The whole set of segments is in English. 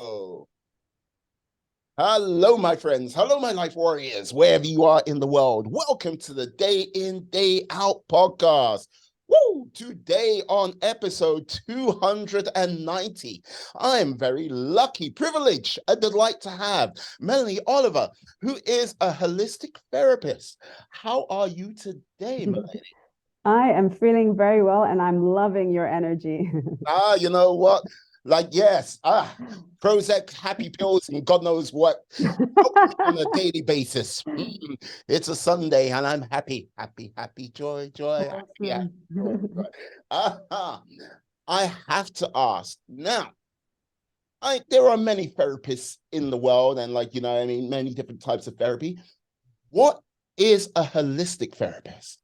Oh, hello, my friends. Hello, my life warriors, wherever you are in the world. Welcome to the Day In, Day Out podcast. Woo! Today on episode 290, I'm very lucky, privileged, and delight to have Melany Oliver, who is a holistic therapist. How are you today, Melany? I am feeling very well and I'm loving your energy. You know what? Like, yes, Prozac, happy pills, and God knows what. Help me on a daily basis. It's a Sunday and I'm happy, happy, happy, joy, joy, happy, happy, Awesome. joy, joy. Uh-huh. I have to ask now. There are many therapists in the world, and many different types of therapy. What is a holistic therapist?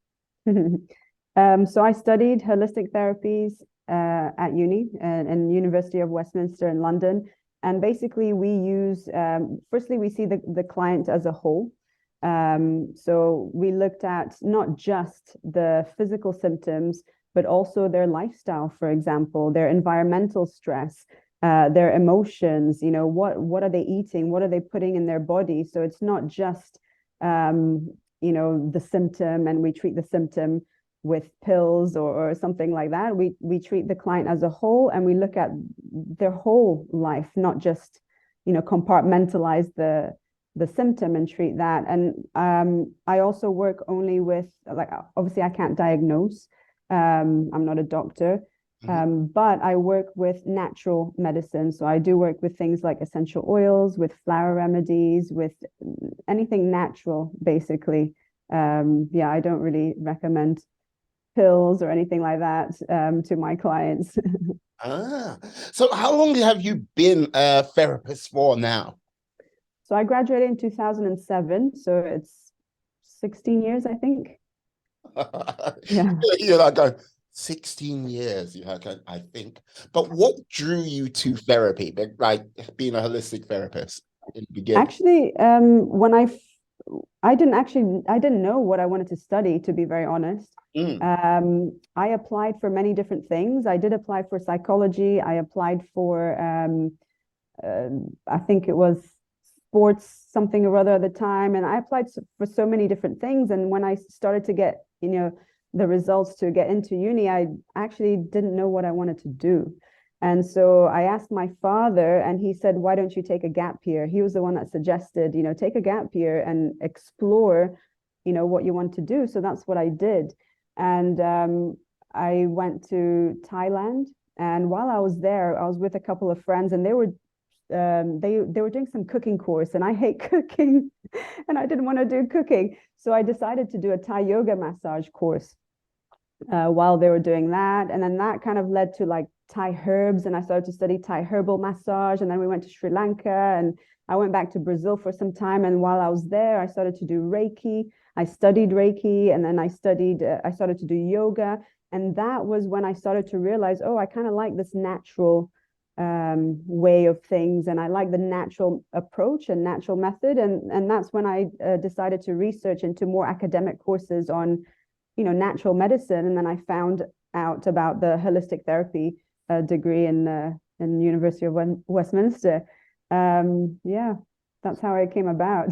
So I studied holistic therapies at uni and University of Westminster in London. And basically we use, firstly, we see the client as a whole. So we looked at not just the physical symptoms, but also their lifestyle, for example, their environmental stress, their emotions, what are they eating? What are they putting in their body? So it's not just, the symptom and we treat the symptom with pills or something like that. We treat the client as a whole and we look at their whole life, not just, compartmentalize the symptom and treat that. And I also work only with, like, obviously I can't diagnose. I'm not a doctor. But I work with natural medicine. So I do work with things like essential oils, with flower remedies, with anything natural, basically. Yeah, I don't really recommend pills or anything like that to my clients. Ah, so how long have you been a therapist for now? So I graduated in 2007. So it's 16 years, I think. Yeah. You're like going 16 years, I think. But what drew you to therapy, like being a holistic therapist in the beginning? Actually, I didn't know what I wanted to study, to be very honest. Mm. I applied for many different things. I did apply for psychology. I applied for, I think it was sports something or other at the time, and I applied for so many different things. And when I started to get, the results to get into uni, I actually didn't know what I wanted to do. And so I asked my father, and he said, "Why don't you take a gap year?" He was the one that suggested, take a gap year and explore, what you want to do. So that's what I did. And I went to Thailand. And while I was there, I was with a couple of friends, and they were doing some cooking course, and I hate cooking, and I didn't want to do cooking, so I decided to do a Thai yoga massage course while they were doing that. And then that kind of led to like Thai herbs, and I started to study Thai herbal massage. And then we went to Sri Lanka, and I went back to Brazil for some time. And while I was there, I started to do Reiki. I studied Reiki, and then I started to do yoga. And that was when I started to realize, oh, I kind of like this natural way of things, and I like the natural approach and natural method. And that's when I decided to research into more academic courses on natural medicine. And then I found out about the holistic therapy degree in the University of Westminster. Yeah, that's how it came about.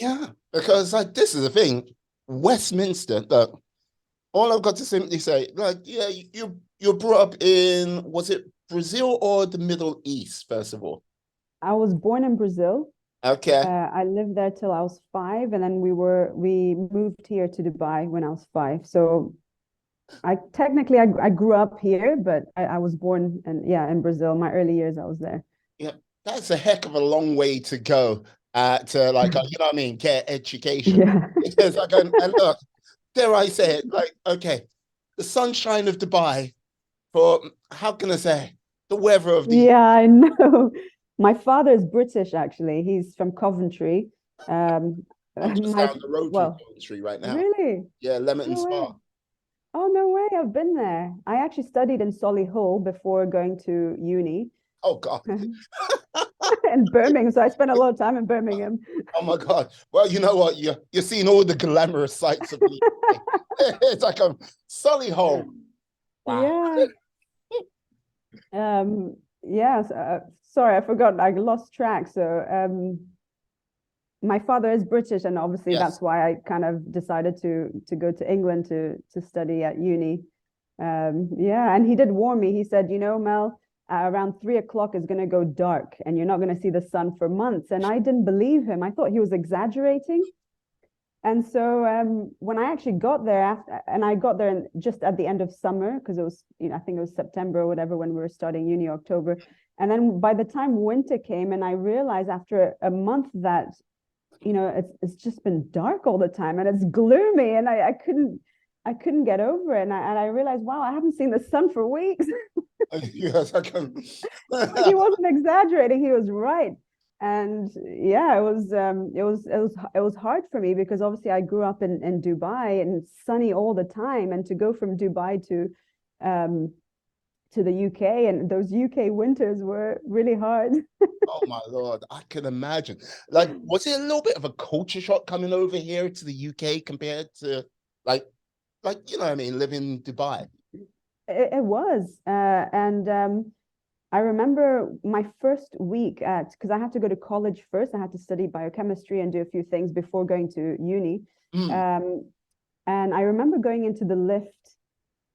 Yeah, because like this is the thing, Westminster. Look, all I've got to simply say, like, yeah, you're brought up in, was it Brazil or the Middle East, first of all? I was born in Brazil. Okay. I lived there till I was 5, and then we moved here to Dubai when I was 5. So I grew up here, but I was born in Brazil. My early years I was there. Yeah, that's a heck of a long way to go to you know what I mean, get education. Yeah. Because like, and look, dare I say it, like, okay, the sunshine of Dubai for, how can I say, the weather of the, Yeah, I know. My father is British, actually. He's from Coventry. Um, I'm just my down the road from well, Coventry right now. really? Yeah, Leamington No way. Spa. Oh, no way. I've been there. I actually studied in Solihull before going to uni Oh God. in Birmingham. So I spent a lot of time in Birmingham. Oh my God. Well, you know what? You're seeing all the glamorous sights of the UK. It's like a Solihull. Wow. Yeah. Yeah. sorry, I forgot. I lost track. So my father is British, and obviously Yes. that's why I kind of decided to go to England to study at uni. Yeah, and he did warn me. He said, you know, Mel, around 3 o'clock is going to go dark, and you're not going to see the sun for months. And I didn't believe him. I thought he was exaggerating. And so when I actually got there after, and I got there just at the end of summer because it was, you know, I think it was September or whatever when we were starting uni, October. And then by the time winter came, and I realized after a month that, you know, it's just been dark all the time and it's gloomy, and I couldn't get over it. And I realized, wow, I haven't seen the sun for weeks. Yes, I can. Like he wasn't exaggerating, he was right. And yeah, it was hard for me because obviously I grew up in Dubai and it's sunny all the time, and to go from Dubai um to the UK, and those UK winters were really hard. Oh my Lord, I can imagine. Like, was it a little bit of a culture shock coming over here to the UK compared to like you know what I mean, living in Dubai? It was and I remember my first week at, because I had to go to college first. I had to study biochemistry and do a few things before going to uni. Mm. Um, and I remember going into the lift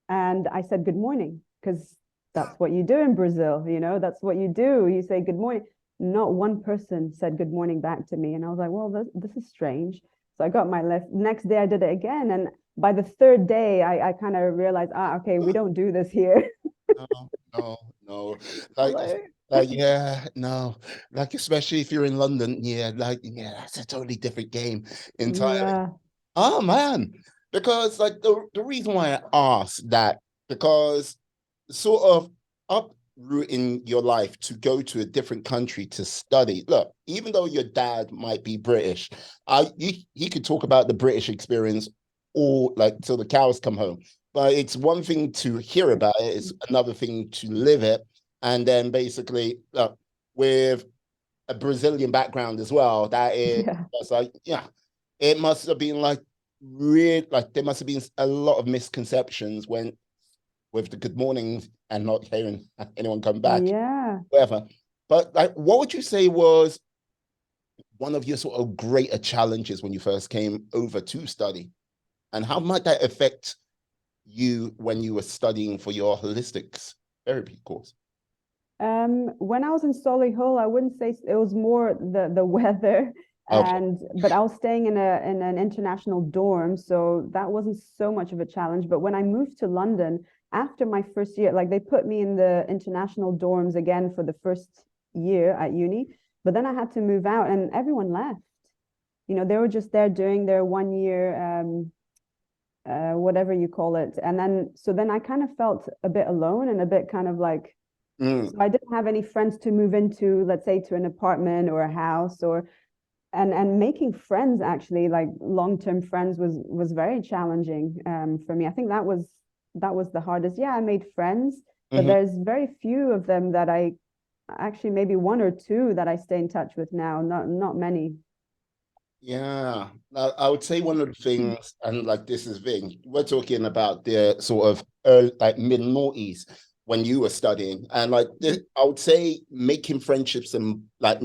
and I said good morning because that's what you do in Brazil. You know, that's what you do. You say good morning. Not one person said good morning back to me, and I was like, well, this is strange. So I got my lift. Next day I did it again, and by the third day I kind of realized, okay, we don't do this here. No, no, no. I was Like, like, yeah, no. Like, especially if you're in London, yeah, yeah, that's a totally different game entirely. yeah, Oh man, because like the reason why I asked that, because sort of uprooting your life to go to a different country to study. Look, even though your dad might be British, he could talk about the British experience all like till the cows come home. But it's one thing to hear about it; it's another thing to live it. And then basically, with a Brazilian background as well, that is yeah, that's like, yeah, it must have been like really like there must have been a lot of misconceptions when with the good mornings and not hearing anyone come back, yeah. whatever. But like, what would you say was one of your sort of greater challenges when you first came over to study, and how might that affect you when you were studying for your holistics therapy course? When I was in Solihull, I wouldn't say it was more the weather, Okay. and but I was staying in an international dorm, so that wasn't so much of a challenge. But when I moved to London after my first year, like they put me in the international dorms again for the first year at uni, but then I had to move out, and everyone left. You know, they were just there doing their 1 year whatever you call it, and then so then I kind of felt a bit alone and a bit kind of like, so Mm. I didn't have any friends to move into, let's say, to an apartment or a house, or and making friends actually, like long-term friends, was very challenging for me. I think that was the hardest. Yeah, I made friends, but Mhm. there's very few of them that I actually, maybe one or two that I stay in touch with now. Not many. Yeah, I would say one of the things, and like this is thing, we're talking about the sort of early, like mid noughties when you were studying, and like this, I would say making friendships and like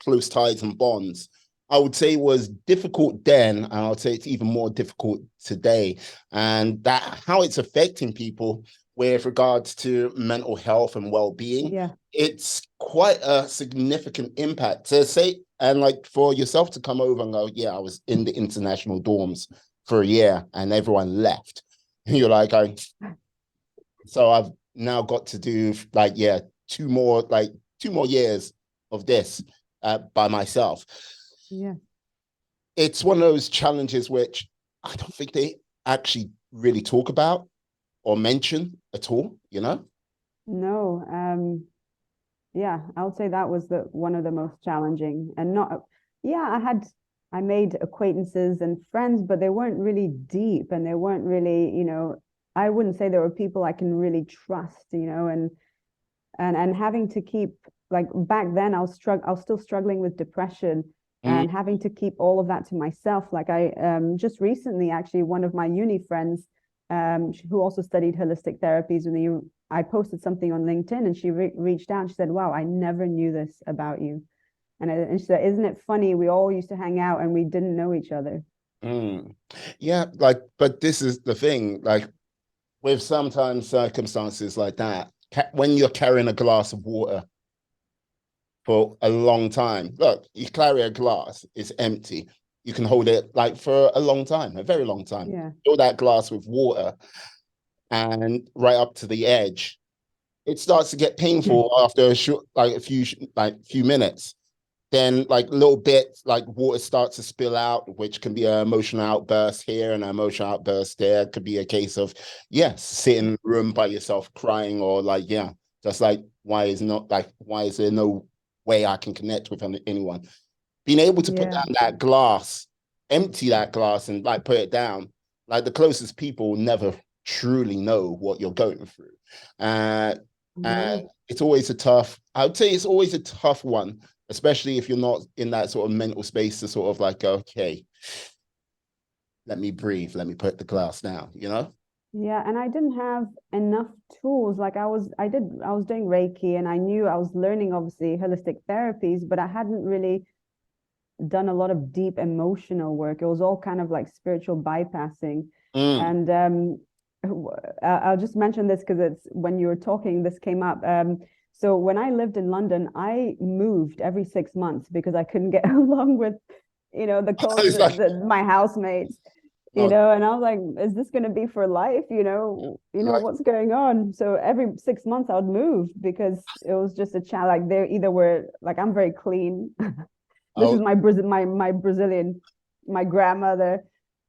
close ties and bonds, I would say was difficult then, and I would say it's even more difficult today, and that how it's affecting people with regards to mental health and well-being, Yeah, it's quite a significant impact to say, and like for yourself to come over and go, yeah, I was in the international dorms for a year and everyone left. You're like, so I've now got to do like, yeah, two more years of this by myself. yeah. It's one of those challenges which I don't think they actually really talk about or mention at all, you know? No, yeah, I would say that was the one of the most challenging. And not, yeah, I made acquaintances and friends, but they weren't really deep, and they weren't really, you know, I wouldn't say there were people I can really trust, you know. And having to keep, like back then I was still struggling with depression, Mm. and having to keep all of that to myself. Like I just recently, actually, one of my uni friends who also studied holistic therapies with me, I posted something on LinkedIn, and she reached out. And she said, "Wow, I never knew this about you." And she said, "Isn't it funny? We all used to hang out and we didn't know each other." Mm. Yeah, like, but this is the thing, like, with sometimes circumstances like that, when you're carrying a glass of water for a long time, look, you carry a glass, it's empty. You can hold it like for a long time, a very long time. Yeah. Fill that glass with water and right up to the edge. It starts to get painful after a short, like a few minutes. Then like little bits like water starts to spill out, which can be an emotional outburst here and an emotional outburst there. It could be a case of, yes, sitting in the room by yourself crying, or like, yeah, just like, why is there no way I can connect with anyone? Being able to put Yeah. down that glass, empty that glass and like put it down, like the closest people never truly know what you're going through. Uh, and No. it's always a tough, I would say it's always a tough one, especially if you're not in that sort of mental space to sort of like, okay, let me breathe, let me put the glass down, you know? Yeah, and I didn't have enough tools. Like I was doing Reiki, and I knew I was learning obviously holistic therapies, but I hadn't really done a lot of deep emotional work. It was all kind of like spiritual bypassing. Mm. And I'll just mention this because it's when you were talking, this came up. So when I lived in London, I moved every 6 months because I couldn't get along with, It's like, my housemates. oh, And I was like, is this going to be for life? like, What's going on? So every 6 months I would move because it was just a challenge. Like they either were like, I'm very clean. This is oh, my Brazilian, my grandmother,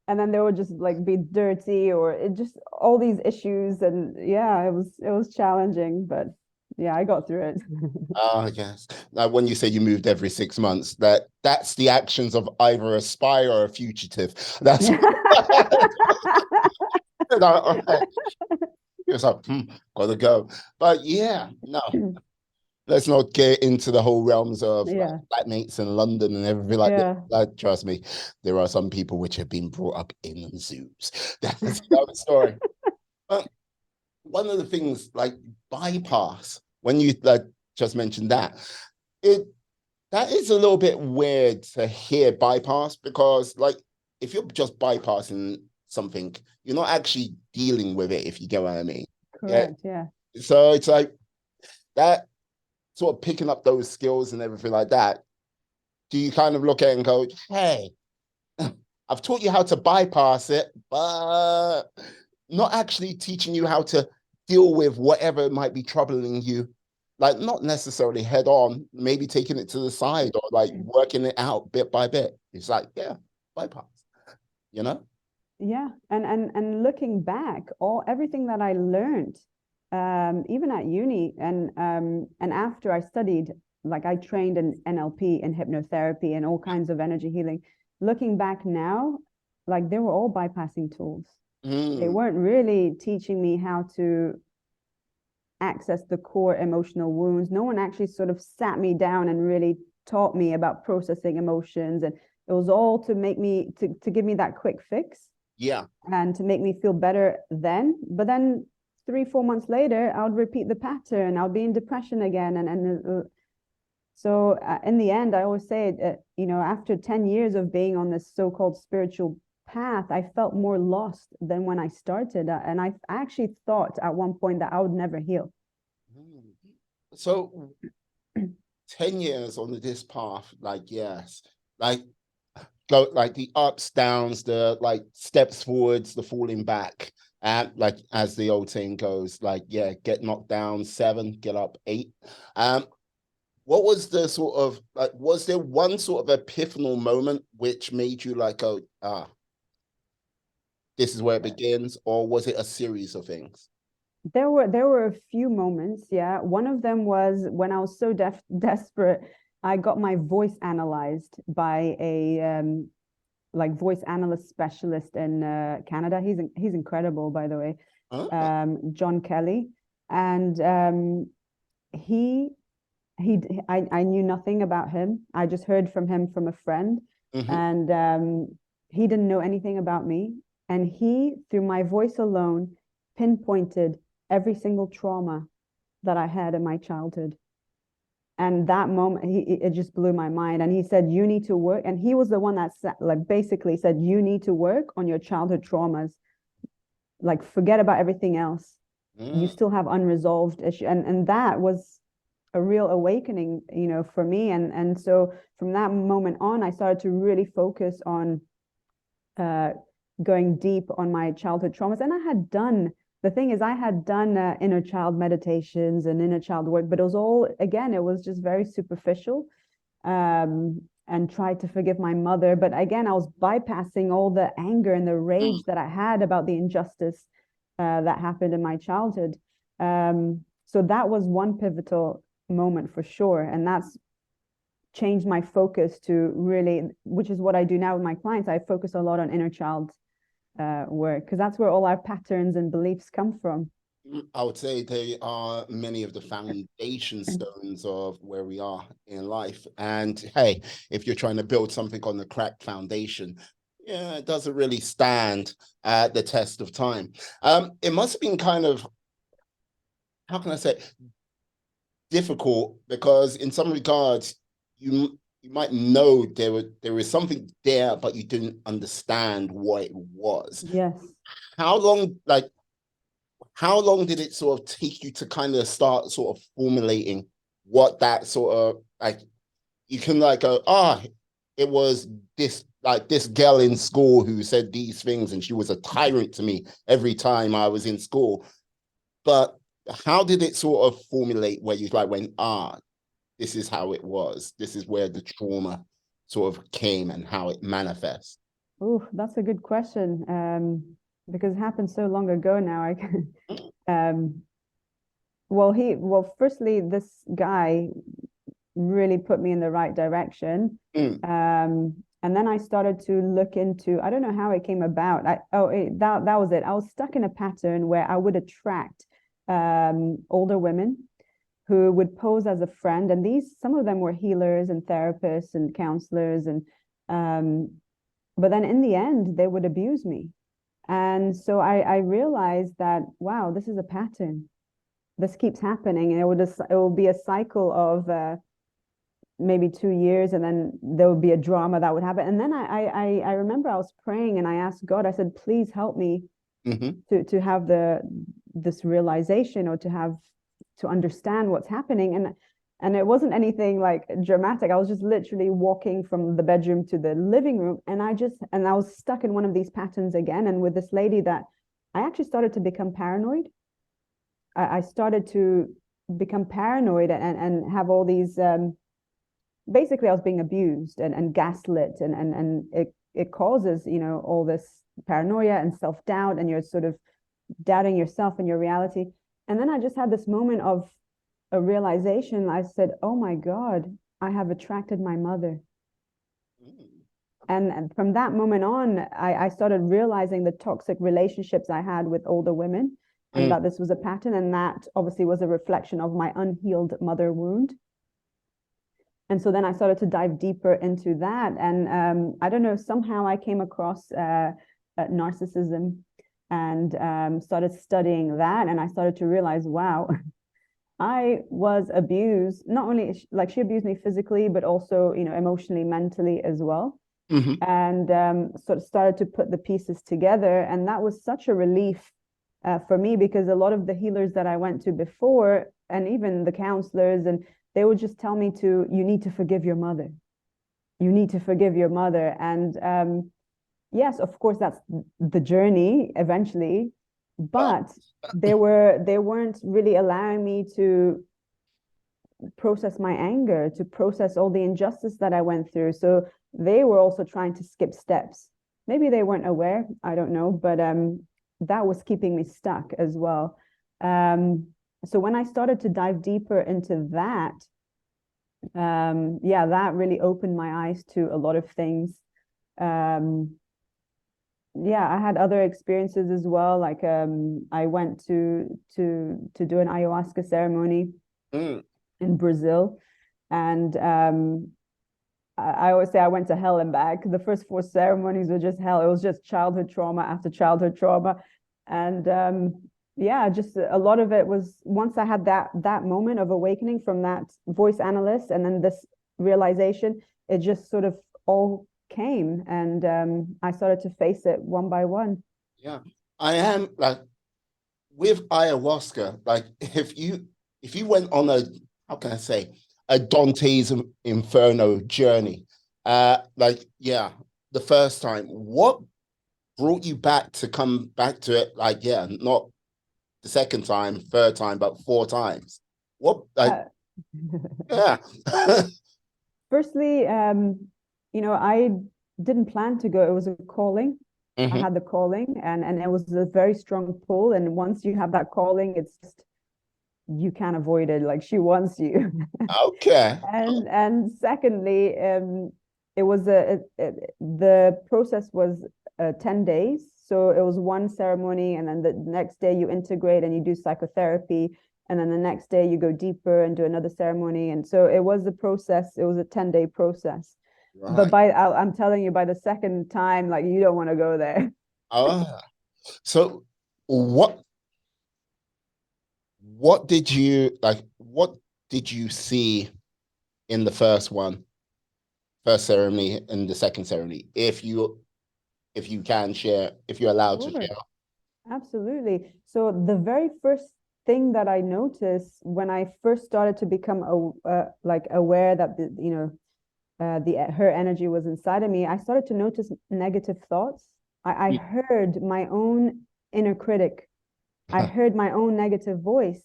and then they would just like be dirty, or it just all these issues. And yeah, it was challenging, but yeah, I got through it. yes. Now, when you say you moved every 6 months, that's the actions of either a spy or a fugitive. That's all right. It's like, gotta go. But yeah, no, let's not get into the whole realms of like Yeah, flatmates in London and everything like that. yeah, Like, trust me, there are some people which have been brought up in zoos. That's another story. But one of the things like bypass, when you like just mentioned that, it that is a little bit weird to hear bypass, because like if you're just bypassing something, you're not actually dealing with it, if you get what I mean. Yeah. correct. Yeah, So it's like that sort of picking up those skills and everything like that. Do you kind of look at it and go, hey, I've taught you how to bypass it, but not actually teaching you how to deal with whatever might be troubling you, like not necessarily head on, maybe taking it to the side or like working it out bit by bit. It's like, yeah, bypass, you know? yeah. And looking back, everything that I learned, even at uni, and after I studied, like I trained in NLP and hypnotherapy and all kinds of energy healing. Looking back now, like they were all bypassing tools. They Mm, weren't really teaching me how to access the core emotional wounds. No one actually sort of sat me down and really taught me about processing emotions. And it was all to make me to give me that quick fix yeah. and to make me feel better then. But then 3 4 months later, I would repeat the pattern. I would be in depression again. So in the end, I always say, after 10 years of being on this so-called spiritual path, I felt more lost than when I started. And I actually thought at one point that I would never heal. Mm. So 10 years on this path, like, yes, like go like the ups, downs, the like steps forwards, the falling back. And like as the old saying goes, like, yeah, get knocked down 7, get up 8. Um, what was the sort of like, was there one sort of epiphanal moment which made you like go, this is where it begins, or was it a series of things? There were a few moments, yeah. One of them was when I was so desperate, I got my voice analyzed by a like voice analyst specialist in Canada. He's incredible, by the way, Huh? John Kelly, and he I knew nothing about him. I just heard from him from a friend, Mm-hmm. and he didn't know anything about me. And he, through my voice alone, pinpointed every single trauma that I had in my childhood. And that moment, it just blew my mind. And he said, you need to work. And he was the one that like basically said, you need to work on your childhood traumas. Like, forget about everything else. You Mm. still have unresolved issue. And that was a real awakening, for me. And so from that moment on, I started to really focus on uh, going deep on my childhood traumas. And the thing is, I had done inner child meditations and inner child work, but it was all, again, it was just very superficial, and tried to forgive my mother. But again, I was bypassing all the anger and the rage that I had about the injustice that happened in my childhood. So that was one pivotal moment for sure. And that's changed my focus to really, which is what I do now with my clients. I focus a lot on inner child work, because that's where all our patterns and beliefs come from. I would say they are many of the foundation stones of where we are in life. And hey, if you're trying to build something on the cracked foundation, yeah, it doesn't really stand the test of time. It must have been kind of, how can I say, difficult, because in some regards, you might know there was something there, but you didn't understand what it was. Yes. How long, like, how long did it sort of take you to kind of start sort of formulating what that sort of, like, you can like go, it was this girl in school who said these things and she was a tyrant to me every time I was in school. But how did it sort of formulate where you like went, this is how it was. This is where the trauma sort of came and how it manifests. Oh, that's a good question. Because it happened so long ago now. Um, firstly, this guy really put me in the right direction. Mm, And then I started to look into, I don't know how it came about. That was it. I was stuck in a pattern where I would attract older women who would pose as a friend. And some of them were healers and therapists and counselors. But then in the end, they would abuse me. And so I realized that, wow, this is a pattern. This keeps happening. And it will be a cycle of maybe 2 years, and then there would be a drama that would happen. And then I remember I was praying and I asked God, I said, please help me to have this realization, or to understand what's happening. And it wasn't anything like dramatic. I was just literally walking from the bedroom to the living room, and I was stuck in one of these patterns again. And with this lady, that I actually started to become paranoid. I started to become paranoid and have all these basically I was being abused and gaslit, and it causes, all this paranoia and self-doubt, and you're sort of doubting yourself and your reality. And then I just had this moment of a realization. I said, oh my God, I have attracted my mother. And from that moment on, I started realizing the toxic relationships I had with older women, and that this was a pattern, and that obviously was a reflection of my unhealed mother wound. And so then I started to dive deeper into that. And I don't know, somehow I came across narcissism, and started studying that. And I started to realize, wow, I was abused. Not only like she abused me physically, but also, emotionally, mentally as well. mm-hmm. And sort of started to put the pieces together. And that was such a relief for me, because a lot of the healers that I went to before, and even the counselors, and they would just tell me you need to forgive your mother. You need to forgive your mother. And yes, of course, that's the journey eventually, but they weren't really allowing me to process my anger, to process all the injustice that I went through. So they were also trying to skip steps. Maybe they weren't aware, I don't know, but that was keeping me stuck as well. So when I started to dive deeper into that, that really opened my eyes to a lot of things. I had other experiences as well. Like I went to do an ayahuasca ceremony in Brazil, and I always say I went to hell and back. The first 4 ceremonies were just hell. It was just childhood trauma after childhood trauma, and yeah, just a lot of it was once I had that moment of awakening from that voice analyst and then this realization, it just sort of all came, and I started to face it one by one. Yeah. I am like with ayahuasca, like if you went on a, how can I say, a Dante's Inferno journey, like yeah, the first time, what brought you back to come back to it? Like yeah, not the second time, third time, but four times. What like Uh, yeah. Firstly, I didn't plan to go. It was a calling. I Hmm. had the calling, and it was a very strong pull. And once you have that calling, it's just you can't avoid it. Like she wants you. Okay. And secondly, it was the process was 10 days. So it was one ceremony, and then the next day you integrate and you do psychotherapy, and then the next day you go deeper and do another ceremony. And so it was a process. It was a 10-day process. But Right. I'm telling you, by the second time, like you don't want to go there. Ah. So what what did you like? What did you see in the first one, first ceremony, and the second ceremony? If you can share, if you're allowed to Sure. share. Absolutely. So the very first thing that I noticed when I first started to become like aware that the her energy was inside of me, I started to notice negative thoughts. I heard my own inner critic. I heard my own negative voice.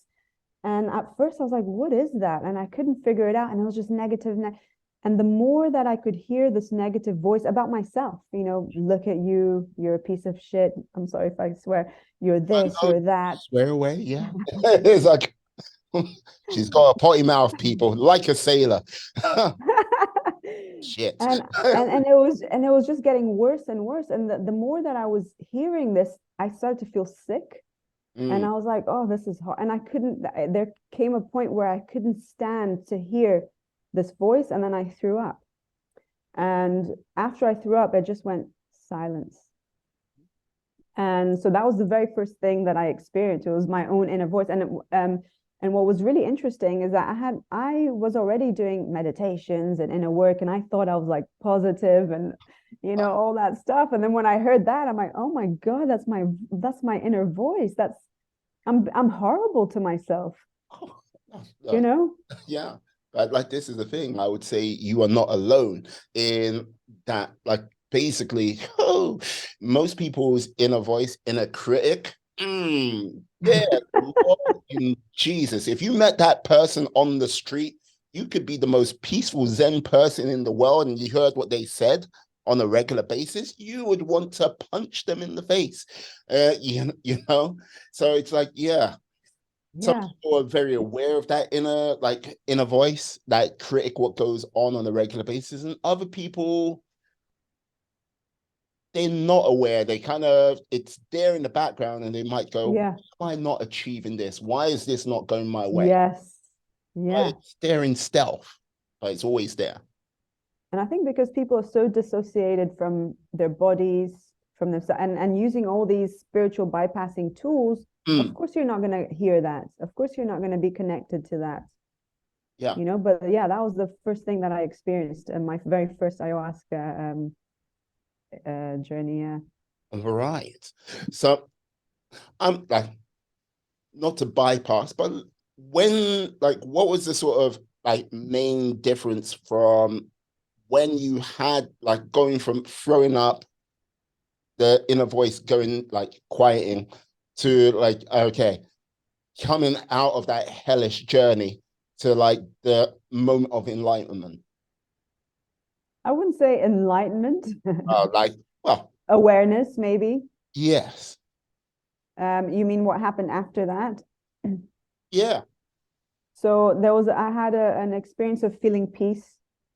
And at first I was like, what is that? And I couldn't figure it out. And it was just negative. And the more that I could hear this negative voice about myself, look at you, you're a piece of shit. I'm sorry if I swear, you're this, Oh, you're that. swear away, yeah. It's like she's got a potty mouth, people, like a sailor. Shit. and and it was just getting worse and worse. And the more that I was hearing this, I started to feel sick. And Mm. I was like, oh, this is hard. And I couldn't, there came a point where I couldn't stand to hear this voice. And then I threw up. And after I threw up, it just went silence. And so that was the very first thing that I experienced. It was my own inner voice. And what was really interesting is that I was already doing meditations and inner work, and I thought I was like positive and all that stuff. And then when I heard that, I'm like, oh my God, that's my inner voice. I'm horrible to myself, Oh, you know? yeah. But like this is the thing. I would say you are not alone in that. Like basically, oh, most people's inner voice, inner critic. Yeah, Lord in Jesus. If you met that person on the street, you could be the most peaceful Zen person in the world, and you heard what they said on a regular basis, you would want to punch them in the face. You know. So it's like, yeah, some Yeah. people are very aware of that inner voice, that critic, what goes on a regular basis, and other people they're not aware. They kind of it's there in the background, and they might go, Yeah. "Why am I not achieving this? Why is this not going my way?" Yes. But Yeah. it's there in stealth, but it's always there. And I think because people are so dissociated from their bodies, from their and using all these spiritual bypassing tools, of Mm, course you're not going to hear that. Of course you're not going to be connected to that. yeah, But yeah, that was the first thing that I experienced in my very first ayahuasca journey. Yeah. right. So I'm like not to bypass, but when like what was the sort of like main difference from when you had like going from throwing up, the inner voice going like quieting, to like okay, coming out of that hellish journey to like the moment of enlightenment? I wouldn't say enlightenment, Like, well, awareness, maybe. yes, You mean what happened after that? yeah, So I had an experience of feeling peace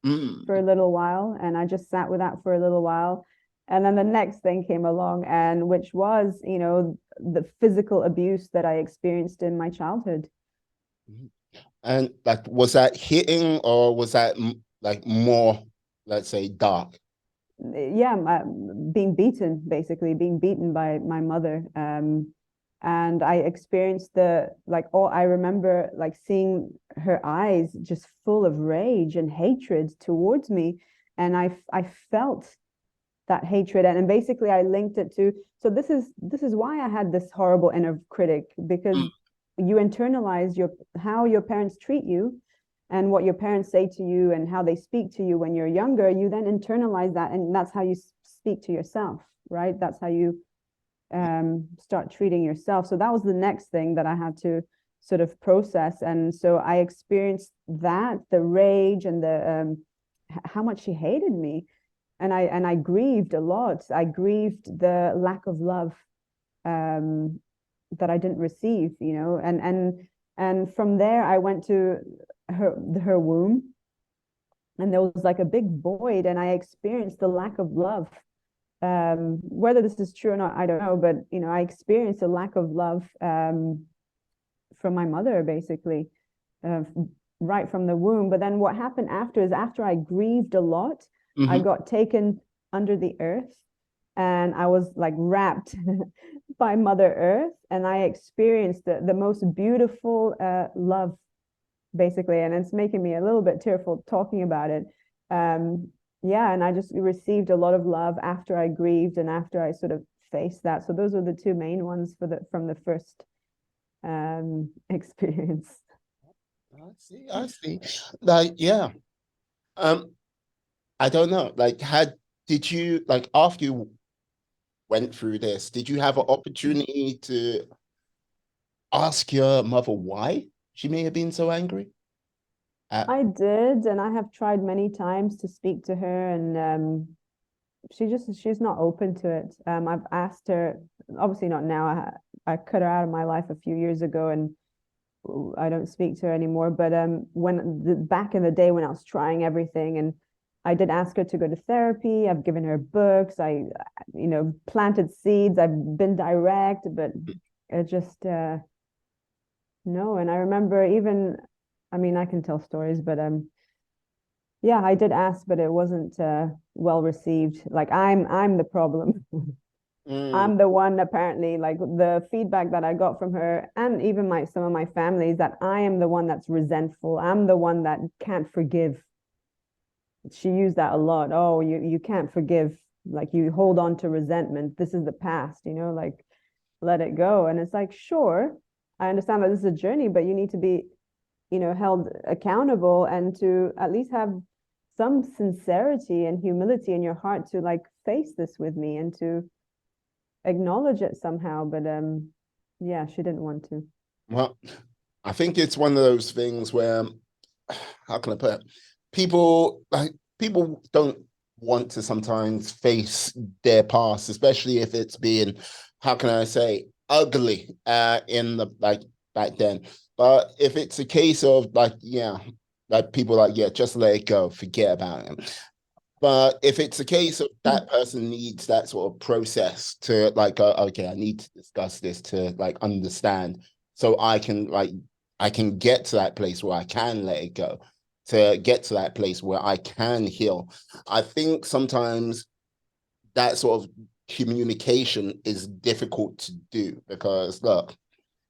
for mm, a little while, and I just sat with that for a little while. And then the next thing came along, and which was, the physical abuse that I experienced in my childhood. and like, was that hitting or was that like more, let's say, dark? Yeah, being beaten, basically being beaten by my mother. And I experienced the like all I remember like seeing her eyes just full of rage and hatred towards me, and I felt that hatred, and basically I linked it to, so this is why I had this horrible inner critic, because Mm. you internalize your how your parents treat you and what your parents say to you and how they speak to you when you're younger. You then internalize that, and that's how you speak to yourself, right? That's how you start treating yourself. So that was the next thing that I had to sort of process. And so I experienced that, the rage and the how much she hated me. And I grieved a lot. I grieved the lack of love um, that I didn't receive, and from there I went to her womb, and there was like a big void, and I experienced the lack of love. Whether this is true or not, I don't know, but I experienced a lack of love from my mother, basically, uh, right from the womb. But then what happened after is, after I grieved a lot, I Hmm. got taken under the earth, and I was like wrapped by Mother Earth, and I experienced the most beautiful love, basically. And it's making me a little bit tearful talking about it. Um, yeah, and I just received a lot of love after I grieved and after I sort of faced that. So those are the two main ones from the first experience. I see. I see. Like, yeah. Um, I don't know. Like, did you like after you went through this, did you have an opportunity to ask your mother why she may have been so angry? I did, and I have tried many times to speak to her, and she's not open to it. I've asked her, obviously not now. I cut her out of my life a few years ago, and I don't speak to her anymore. But back in the day when I was trying everything, and I did ask her to go to therapy. I've given her books. I, planted seeds. I've been direct, but it just no. And I remember even, I mean, I can tell stories, but yeah, I did ask, but it wasn't well received. Like I'm the problem. Mm. I'm the one, apparently, like the feedback that I got from her and even some of my family is that I am the one that's resentful. I'm the one that can't forgive. She used that a lot. Oh, you can't forgive. Like you hold on to resentment. This is the past, like let it go. And it's like, sure, I understand that this is a journey, but you need to be, held accountable and to at least have some sincerity and humility in your heart to like face this with me and to acknowledge it somehow. But yeah, she didn't want to. Well, I think it's one of those things where, how can I put it? People don't want to sometimes face their past, especially if it's being, how can I say, ugly in the like back then. But if it's a case of like, yeah, like people like, yeah, just let it go, forget about it. But if it's a case of that person needs that sort of process to like go, okay, I need to discuss this to like understand, so I can get to that place where I can let it go, to get to that place where I can heal. I think sometimes that sort of communication is difficult to do because look,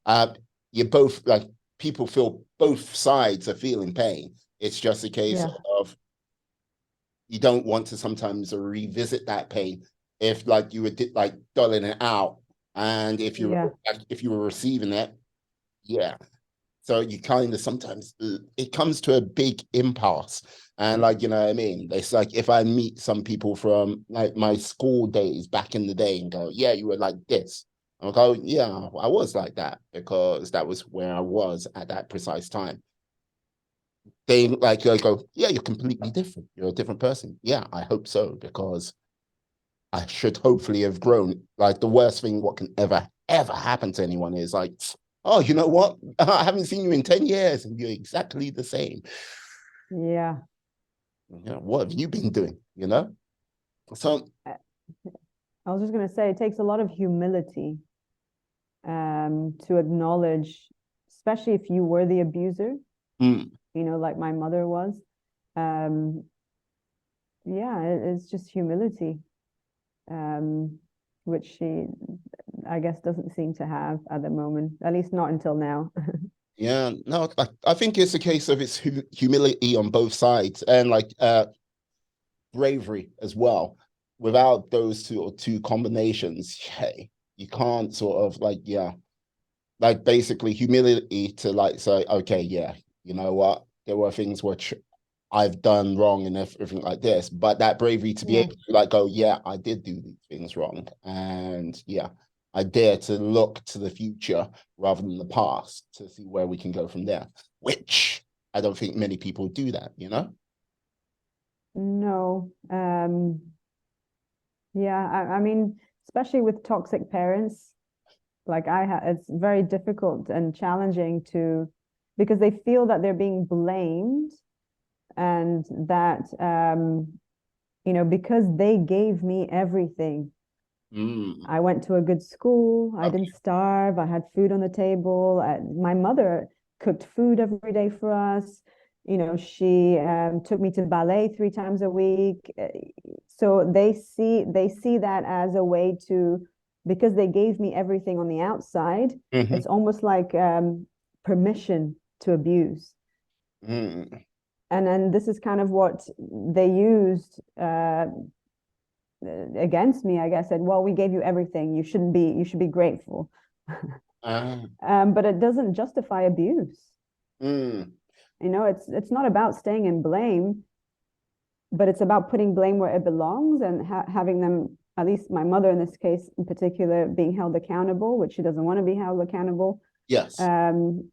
uh, you both like people feel both sides are feeling pain. It's just a case Yeah, of you don't want to sometimes revisit that pain if like you were like dulling it out, and if you yeah, like, if you were receiving it, yeah. So you kind of sometimes it comes to a big impasse, and like you know what I mean. It's like if I meet some people from like my school days back in the day and go, yeah, you were like this. I'll go, yeah, I was like that because that was where I was at that precise time. They like go, yeah, you're completely different. You're a different person. Yeah, I hope so because I should hopefully have grown. Like the worst thing what can ever happen to anyone is like, oh, you know what? I haven't seen you in 10 years and you're exactly the same. yeah. You know, what have you been doing? You know? So I was just going to say it takes a lot of humility to acknowledge, especially if you were the abuser, mm, like my mother was. Um, yeah, it's just humility, um, which I guess doesn't seem to have at the moment, at least not until now. Yeah, no, I think it's a case of it's humility on both sides and like bravery as well. Without those two combinations, hey, you can't sort of like, yeah, like basically humility to like say, okay, yeah, you know what, there were things which I've done wrong and everything like this, but that bravery to be Yeah. able to like go, yeah, I did do these things wrong, and yeah, I dare to look to the future rather than the past to see where we can go from there. Which I don't think many people do that, you know. No. Yeah, I mean, especially with toxic parents, like it's very difficult and challenging to because they feel that they're being blamed and that because they gave me everything. Mm, I went to a good school. I okay. didn't starve. I had food on the table. My mother cooked food every day for us. She took me to ballet 3 times a week. So they see that as a way to, because they gave me everything on the outside, Mm-hmm. it's almost like permission to abuse. Mm, And then this is kind of what they used against me. I guess said, "Well, we gave you everything. You should be grateful." uh, But it doesn't justify abuse. mm, It's not about staying in blame, but it's about putting blame where it belongs and having them, at least my mother in this case in particular, being held accountable, which she doesn't want to be held accountable. yes. Um,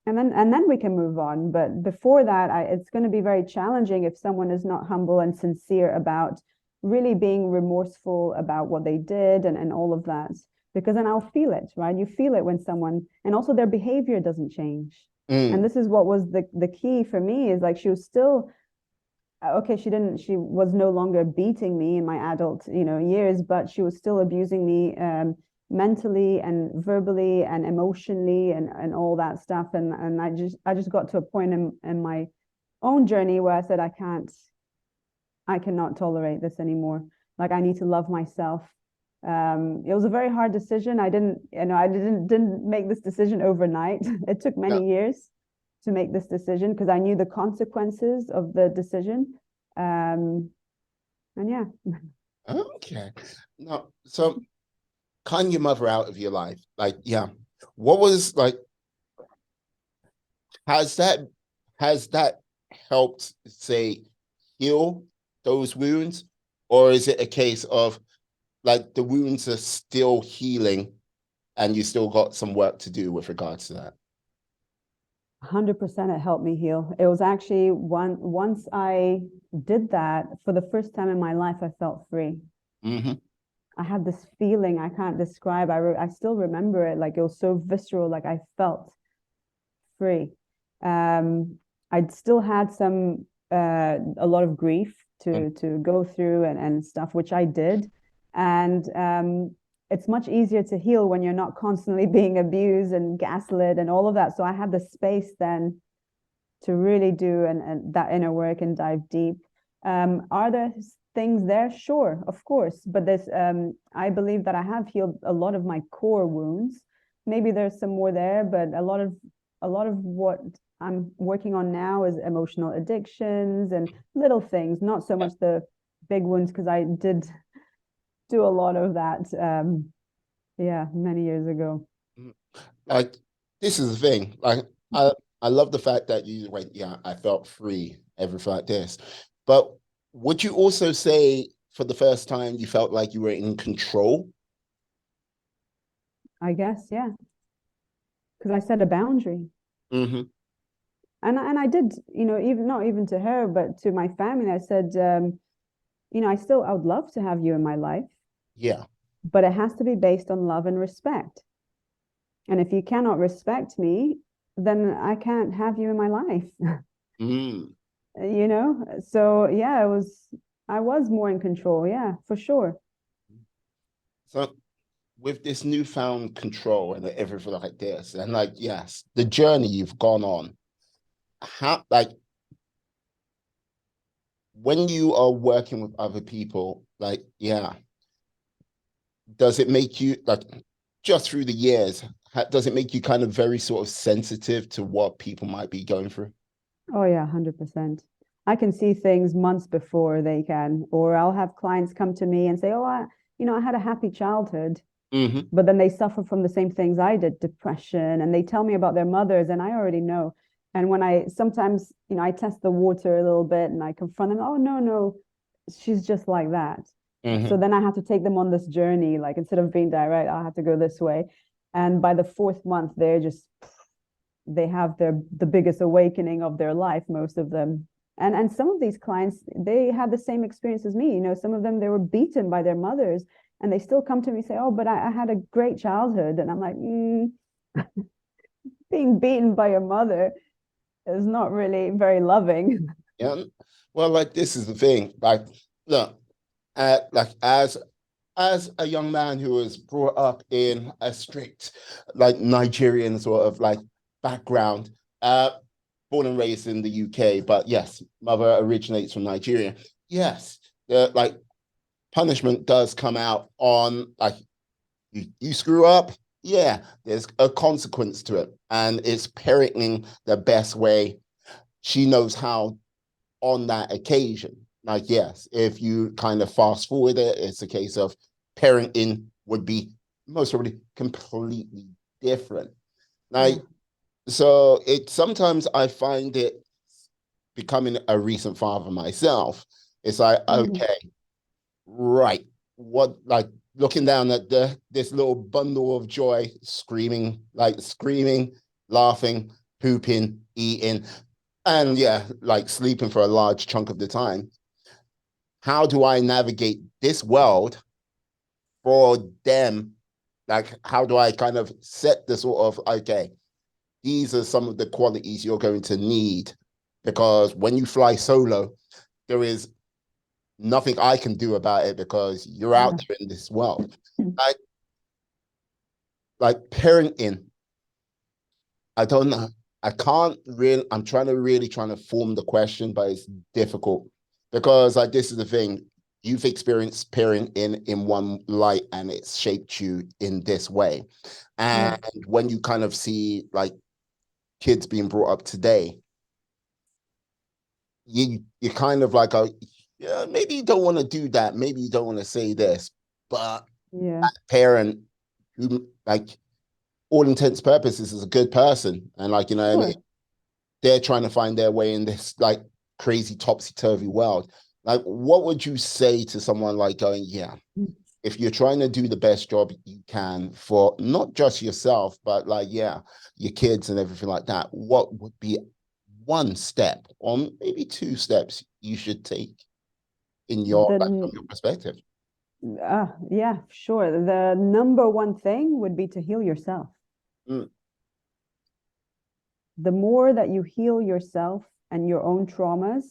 and then we can move on. But before that, it's going to be very challenging if someone is not humble and sincere about really being remorseful about what they did and all of that. Because then I'll feel it, right? You feel it when someone, and also their behavior doesn't change. And Mm, this is what was the key for me is like she was still okay, she was no longer beating me in my adult years, but she was still abusing me mentally and verbally and emotionally and all that stuff. And I just got to a point in my own journey where I said I cannot tolerate this anymore. Like I need to love myself. It was a very hard decision. I didn't make this decision overnight. It took yeah. many years to make this decision because I knew the consequences of the decision. And yeah, Okay. No, so cutting your mother out of your life, like, yeah. What was like, has that has that helped, say, heal those wounds? Or is it a case of like the wounds are still healing and you still got some work to do with regards to that? 100% it helped me heal. It was actually once I did that for the first time in my life, I felt free. Mm-hmm. I had this feeling I can't describe. I still remember it like it was so visceral. Like I felt free. I'd still had a lot of grief to go through and stuff, which I did. And it's much easier to heal when you're not constantly being abused and gaslit and all of that. So I had the space then to really do and that inner work and dive deep. Are there things there? Sure, of course. But I believe that I have healed a lot of my core wounds. Maybe there's some more there, but a lot of what I'm working on now is emotional addictions and little things, not so much the big ones, because I did do a lot of that, yeah, many years ago. Like, this is the thing. Like, I love the fact that you went, yeah, I felt free, everything like this. But would you also say for the first time you felt like you were in control? I guess, yeah, because I set a boundary. Mm-hmm. And I did, even not even to her, but to my family, I said, I would love to have you in my life, Yeah. but it has to be based on love and respect. And if you cannot respect me, then I can't have you in my life. Mm. So yeah, I was more in control, yeah, for sure. So with this newfound control and everything like this, and like, yes, the journey you've gone on, how like when you are working with other people, like, yeah, does it make you like, just through the years, does it make you kind of very sort of sensitive to what people might be going through? Oh yeah, 100%. I can see things months before they can, or I'll have clients come to me and say, "Oh, I had a happy childhood," Hmm. but then they suffer from the same things I did, depression, and they tell me about their mothers, and I already know. And when I sometimes, I test the water a little bit and I confront them, "Oh, no, no, she's just like that." So Hmm. then I have to take them on this journey. Like instead of being direct, I'll have to go this way. And by the fourth month, they have the biggest awakening of their life, most of them. And some of these clients, they had the same experience as me. Some of them, they were beaten by their mothers, and they still come to me and say, "Oh, but I had a great childhood." And I'm like, being beaten by your mother is not really very loving. Yeah. Well, like this is the thing. Like, look, like as a young man who was brought up in a strict, like Nigerian sort of like background, uh, born and raised in the UK, but yes, mother originates from Nigeria. Yes, like punishment does come out on like you screw up. Yeah, there's a consequence to it, and it's parenting the best way she knows how on that occasion. Like, yes, if you kind of fast forward it, it's a case of parenting would be most probably completely different. Yeah. Like, so it sometimes I find it becoming a recent father myself. It's like, Mhm. okay, right, what like looking down at this little bundle of joy, screaming, laughing, pooping, eating, and yeah, like sleeping for a large chunk of the time. How do I navigate this world for them? Like, how do I kind of set the sort of, okay, these are some of the qualities you're going to need because when you fly solo, there is nothing I can do about it because you're out Yeah. there in this world. Like, like parenting, I don't know. I can't really, I'm trying to really trying to form the question, but it's difficult because like this is the thing. You've experienced parenting in one light and it's shaped you in this way. Yeah. And when you kind of see like kids being brought up today, you kind of like yeah, maybe you don't want to do that. Maybe you don't want to say this, but Yeah. that parent who like all intents purposes is a good person. And like, you know what I mean? Sure. They're trying to find their way in this like crazy topsy-turvy world. Like, what would you say to someone like going, yeah, if you're trying to do the best job you can for not just yourself, but like, yeah, your kids and everything like that, what would be one step or maybe two steps you should take in your like from The your perspective? yeah, sure. The number one thing would be to heal yourself. Mm, The more that you heal yourself and your own traumas,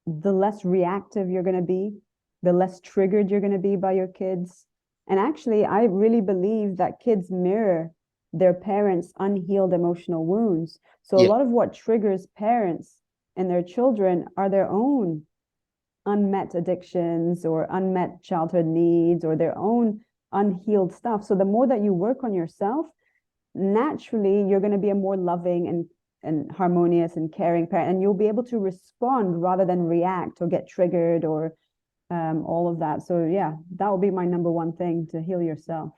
the less reactive you're going to be, the less triggered you're going to be by your kids. And actually, I really believe that kids mirror their parents' unhealed emotional wounds. So a yeah. lot of what triggers parents and their children are their own unmet addictions or unmet childhood needs or their own unhealed stuff. So the more that you work on yourself, naturally you're going to be a more loving and harmonious and caring parent, and you'll be able to respond rather than react or get triggered or all of that. So yeah, that would be my number one thing, to heal yourself.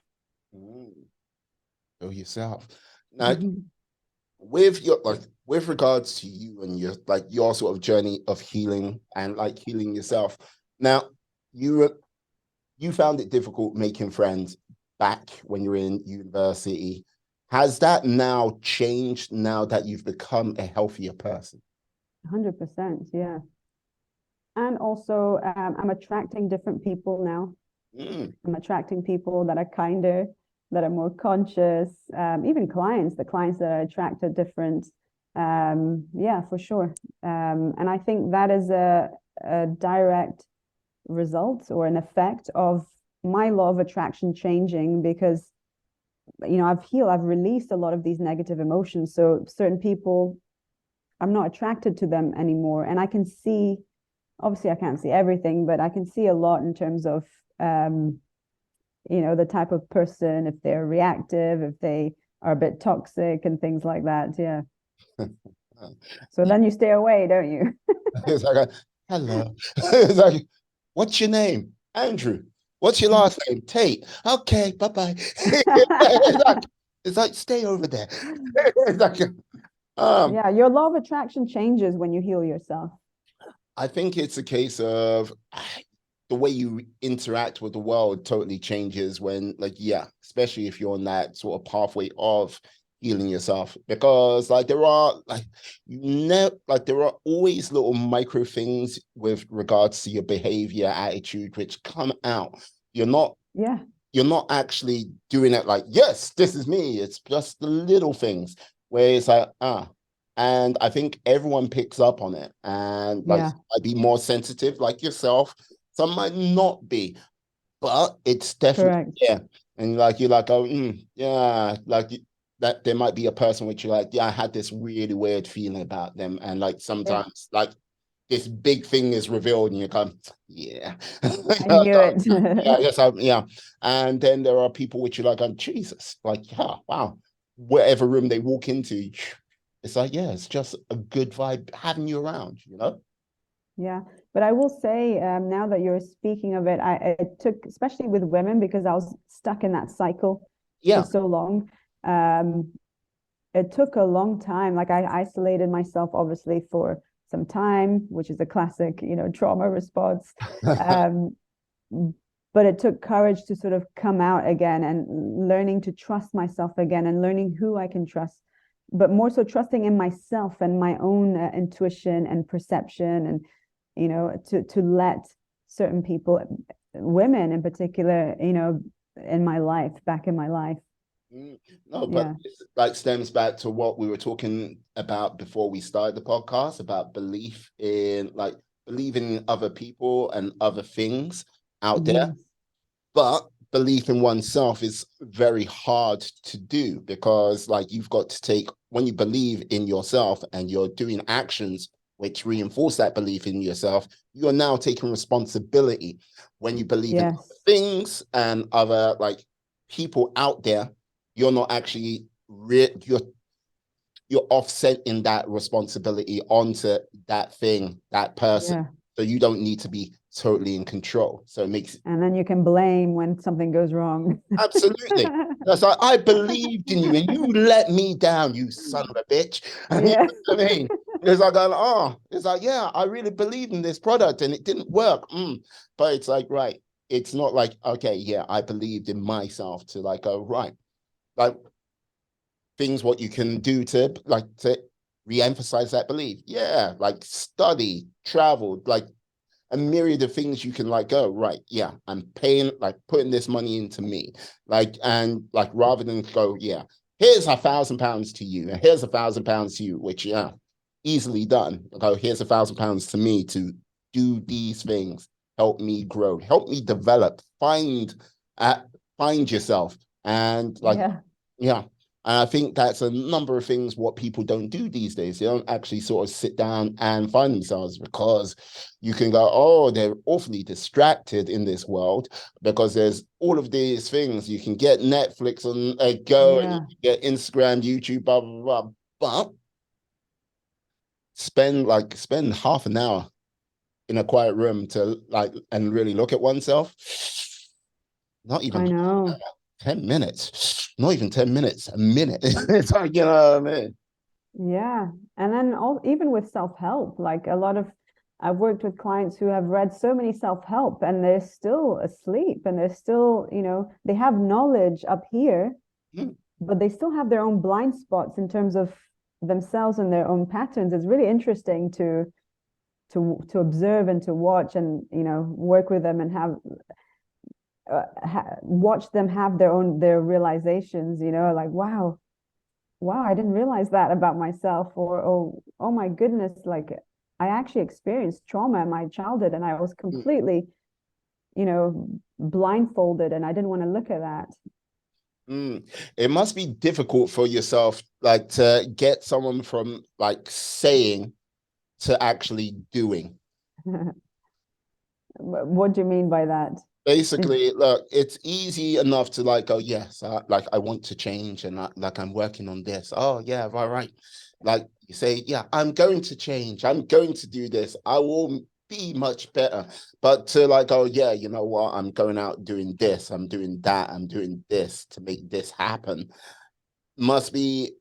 Mm, know yourself. Now, Mm-hmm. with your like with regards to you and your sort of journey of healing and like healing yourself. Now, you you found it difficult making friends back when you were in university. Has that now changed now that you've become a healthier person? 100%, yeah. And also I'm attracting different people now. Mm, I'm attracting people that are kinder, that are more conscious, even clients, the clients that I attract are different. Yeah, for sure. And I think that is a direct result or an effect of my law of attraction changing, because I've healed, I've released a lot of these negative emotions. So certain people, I'm not attracted to them anymore. And I can see, obviously I can't see everything, but I can see a lot in terms of the type of person, if they're reactive, if they are a bit toxic and things like that. Yeah. So Yeah. then you stay away, don't you? It's like, hello. It's like, what's your name? Andrew. What's your last name? Tate. Okay, bye-bye. It's like, stay over there. It's like, um, Yeah, your law of attraction changes when you heal yourself. I think it's a case of the way you interact with the world totally changes when, like, yeah, especially if you're on that sort of pathway of healing yourself. Because like there are like there are always little micro things with regards to your behavior, attitude, which come out. You're not Yeah, you're not actually doing it like, yes, this is me. It's just the little things where it's like, and I think everyone picks up on it. And like, yeah, might be more sensitive, like yourself. Some might not be, but it's definitely, correct. yeah. And like, you're like, oh, yeah, like that there might be a person which you're like, yeah, I had this really weird feeling about them. And like, Yeah, sometimes, like, this big thing is revealed and you come, yeah. I knew it. Yeah, yes, yeah. And then there are people which are like, Jesus, like, yeah, wow. Whatever room they walk into, it's like, yeah, it's just a good vibe having you around, you know? Yeah, but I will say, now that you're speaking of it, it took, especially with women, because I was stuck in that cycle for Yeah. so long. Um, it took a long time. Like I isolated myself, obviously, for some time, which is a classic, trauma response. Um, but it took courage to sort of come out again and learning to trust myself again and learning who I can trust, but more so trusting in myself and my own intuition and perception, and to let certain people, women in particular, in my life, back in my life. No, but Yeah. this like stems back to what we were talking about before we started the podcast about belief in like believing in other people and other things out there. Yes. But belief in oneself is very hard to do because like you've got to take when you believe in yourself and you're doing actions which reinforce that belief in yourself, you're now taking responsibility. When you believe in other Yes. things and other like people out there, you're not actually you're offsetting that responsibility onto that thing, that person. Yeah. So you don't need to be totally in control. So it makes And then you can blame when something goes wrong. absolutely. That's like I believed in you and you let me down, you son of a bitch. And you Yeah. know what I mean? It's like, oh, it's like, yeah, I really believed in this product and it didn't work. But it's like, right. It's not like, okay, yeah, I believed in myself to like go, right. Like things what you can do to like to re-emphasize that belief. Yeah, like study, travel, like a myriad of things you can like go right, yeah, I'm paying like putting this money into me, like, and like rather than go, yeah, here's £1,000 to you and here's £1,000 to you, which yeah, easily done. Go, here's £1,000 to me to do these things, help me grow, help me develop, find yourself. And like, Yeah. yeah. And I think that's a number of things what people don't do these days. They don't actually sort of sit down and find themselves because you can go, oh, they're awfully distracted in this world because there's all of these things. You can get Netflix on a go and you Yeah. can get Instagram, YouTube, blah, blah, blah. But spend half an hour in a quiet room to like and really look at oneself. Not even I know. 10 minutes, not even 10 minutes, a minute. It's like, you know what I mean? Yeah. And then even with self-help, like a lot of, I've worked with clients who have read so many self-help and they're still asleep and they're still, they have knowledge up here, Mm, but they still have their own blind spots in terms of themselves and their own patterns. It's really interesting to observe and to watch and, work with them and have watch them have their realizations, like wow, I didn't realize that about myself, or oh my goodness, like I actually experienced trauma in my childhood and I was mm, completely, blindfolded and I didn't want to look at that. mm. It must be difficult for yourself, like to get someone from like saying to actually doing. What do you mean by that? Basically, look, it's easy enough to like go, yes, like I want to change and like I'm working on this. Oh yeah, right. Like you say, yeah, I'm going to change. I'm going to do this. I will be much better. But to like, oh yeah, you know what? I'm going out doing this. I'm doing that. I'm doing this to make this happen. Must be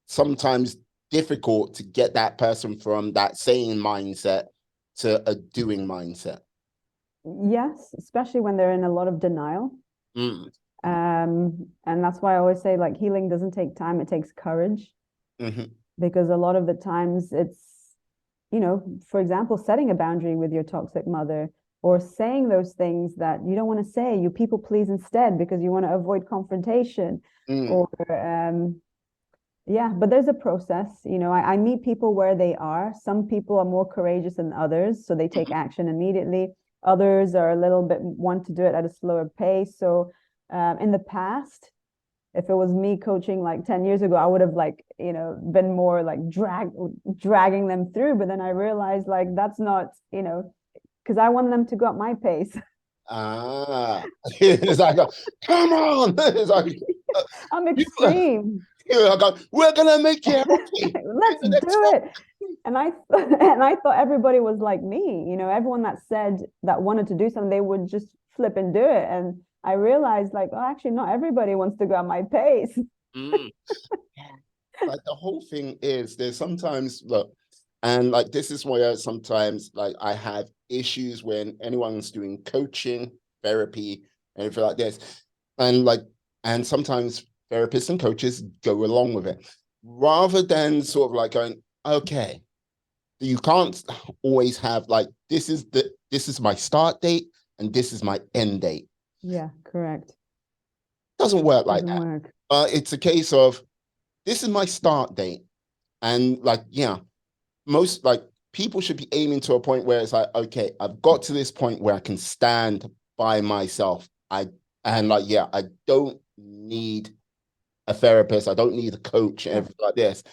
sometimes difficult to get that person from that saying mindset to a doing mindset. Yes, especially when they're in a lot of denial. Mm. And that's why I always say like healing doesn't take time, it takes courage. Mm-hmm. Because a lot of the times it's, for example, setting a boundary with your toxic mother or saying those things that you don't want to say, you people please instead because you want to avoid confrontation. Mm. Or yeah, but there's a process. I meet people where they are. Some people are more courageous than others, so they take action immediately. Others are a little bit want to do it at a slower pace. So in the past, if it was me coaching like 10 years ago, I would have like, been more like dragging them through. But then I realized like that's not, because I want them to go at my pace. Ah, it's like, come on. It's like, I'm you, extreme. you're like, we're gonna make you happy in Let's the next do it. And I and I thought everybody was like me, everyone that said that wanted to do something, they would just flip and do it. And I realized like, oh, actually, not everybody wants to go at my pace. Mm. Like the whole thing is there's sometimes look, and like this is why sometimes like I have issues when anyone's doing coaching, therapy, anything like this. And like, and sometimes therapists and coaches go along with it rather than sort of like going, okay, you can't always have like this is my start date and this is my end date. Yeah, correct. Doesn't work like Doesn't that. work. It's a case of this is my start date. And like, yeah, most like people should be aiming to a point where it's like, okay, I've got to this point where I can stand by myself. And like, yeah, I don't need a therapist. I don't need a coach and Yeah. everything like this.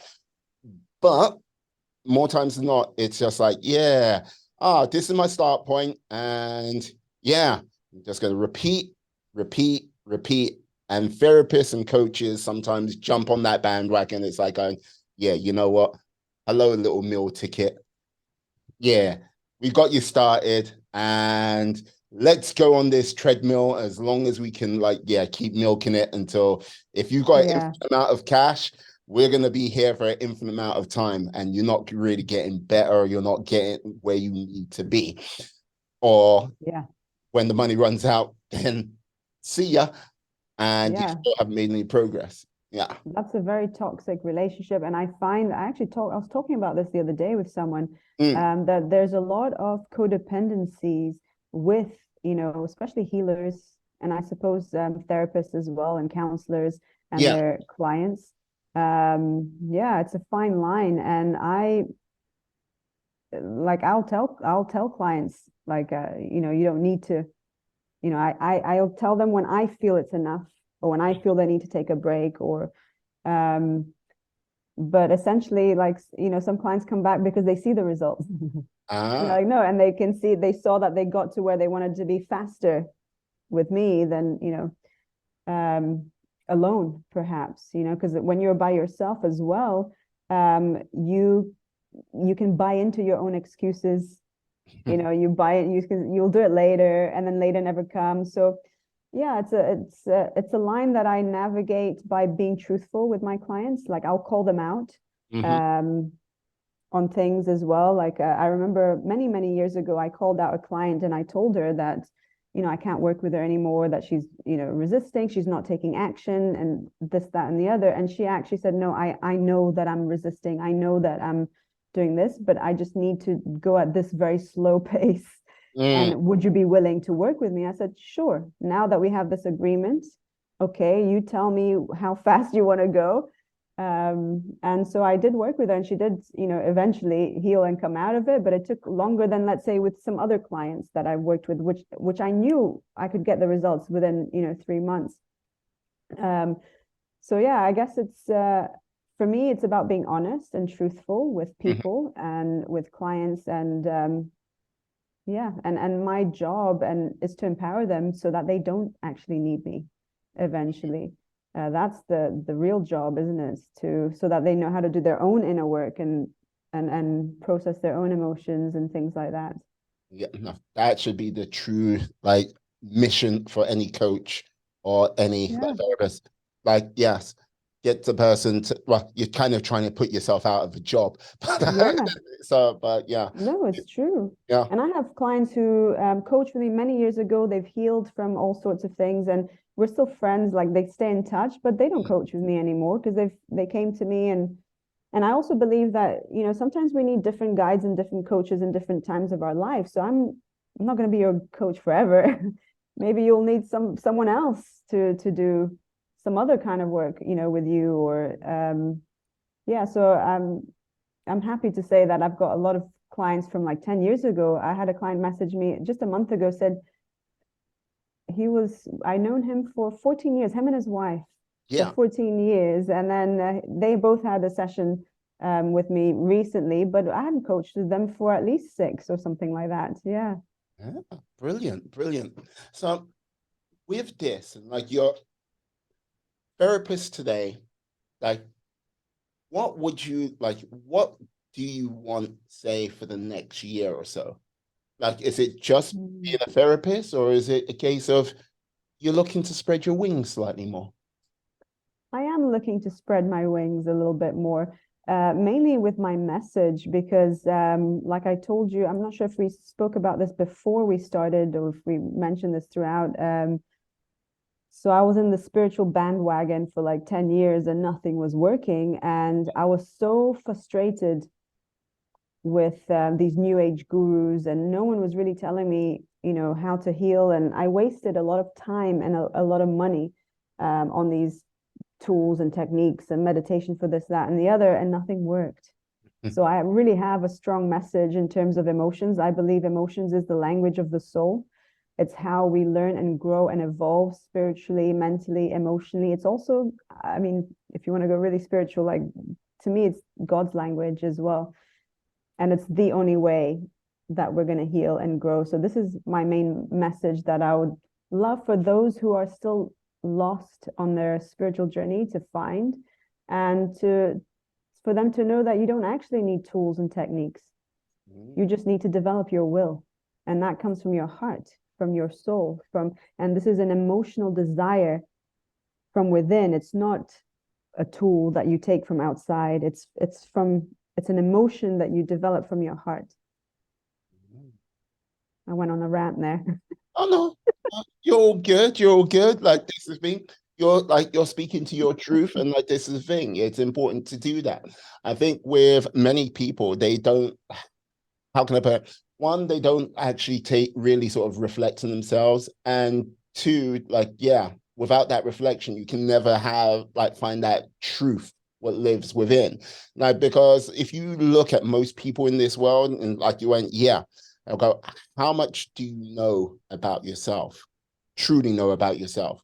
But more times than not, it's just like, yeah, this is my start point. And yeah, I'm just going to repeat. And therapists and coaches sometimes jump on that bandwagon. It's like going, yeah, you know what? Hello, little meal ticket. Yeah, we got you started and let's go on this treadmill as long as we can, like, yeah, keep milking it until if you've got an Yeah. infinite amount of cash, we're going to be here for an infinite amount of time and you're not really getting better, you're not getting where you need to be. Or Yeah. when the money runs out, then see ya and you Yeah. still haven't made any progress. Yeah. That's a very toxic relationship. And I find I was talking about this the other day with someone, Mm. that there's a lot of codependencies with, especially healers and I suppose therapists as well and counselors and Yeah. their clients. Yeah, it's a fine line. And I'll tell clients like, you don't need to, I'll tell them when I feel it's enough or when I feel they need to take a break or um, but essentially, like, some clients come back because they see the results. Ah. Like, no, and they saw that they got to where they wanted to be faster with me than, alone, perhaps, because when you're by yourself as well, you can buy into your own excuses. You buy it, you'll do it later, and then later never comes. So yeah, it's a line that I navigate by being truthful with my clients. Like I'll call them out Mhm. um, on things as well. Like I remember many years ago, I called out a client and I told her that I can't work with her anymore. That she's resisting, she's not taking action, and this, that, and the other. And she actually said, "No, I know that I'm resisting. I know that I'm doing this, but I just need to go at this very slow pace." Mm. And would you be willing to work with me? I said, sure. Now that we have this agreement, okay, you tell me how fast you want to go. And so I did work with her and she did, eventually heal and come out of it. But it took longer than, let's say, with some other clients that I worked with, which I knew I could get the results within, 3 months. Um, so yeah, I guess it's for me, it's about being honest and truthful with Mhm. people and with clients and Yeah, and my job and is to empower them so that they don't actually need me eventually. That's the real job, isn't it? To so that they know how to do their own inner work and process their own emotions and things like that. Yeah, no, that should be the true like mission for any coach or any like Yeah, therapist. Like, yes, get the person to, well, you're kind of trying to put yourself out of a job. yeah. But yeah, No, it's true. yeah. And I have clients who coached with me many years ago. They've healed from all sorts of things, and we're still friends. Like they stay in touch, but they don't coach with me anymore because they came to me and I also believe that, sometimes we need different guides and different coaches in different times of our life. So I'm not going to be your coach forever. Maybe you'll need someone else to do some other kind of work, with you or yeah. So I'm happy to say that I've got a lot of clients from like 10 years ago. I had a client message me just a month ago, said I known him for 14 years, him and his wife for Yeah. 14 years. And then they both had a session with me recently, but I hadn't coached them for at least 6 or something like that. Yeah. Yeah, brilliant, brilliant. So with this, and like your therapist today, like what would you like? What do you want, say, for the next year or so? Like, is it just being Mm. a therapist, or is it a case of you're looking to spread your wings slightly more? I am looking to spread my wings a little bit more, mainly with my message, because, like I told you, I'm not sure if we spoke about this before we started or if we mentioned this throughout. So I was in the spiritual bandwagon for like 10 years and nothing was working. And I was so frustrated with these new age gurus, and no one was really telling me, how to heal. And I wasted a lot of time and a lot of money on these tools and techniques and meditation for this, that, and the other, and nothing worked. So I really have a strong message in terms of emotions. I believe emotions is the language of the soul. It's how we learn and grow and evolve spiritually, mentally, emotionally. It's also, I mean, if you want to go really spiritual, like to me, it's God's language as well. And it's the only way that we're going to heal and grow. So this is my main message that I would love for those who are still lost on their spiritual journey to find, and to for them to know that you don't actually need tools and techniques. You just need to develop your will. And that comes from your heart, from your soul, and this is an emotional desire from within. It's not a tool that you take from outside. It's an emotion that you develop from your heart. I went on a rant there. Oh no, you're all good. You're all good. Like this is the thing. You're speaking to your truth, and like this is the thing. It's important to do that. I think with many people, they don't. How can I put it? One, they don't actually take really sort of reflect on themselves, and two, like yeah, without that reflection, you can never have like find that truth what lives within. Like because if you look at most people in this world, and like you went, yeah, I'll go, how much do you know about yourself? Truly know about yourself.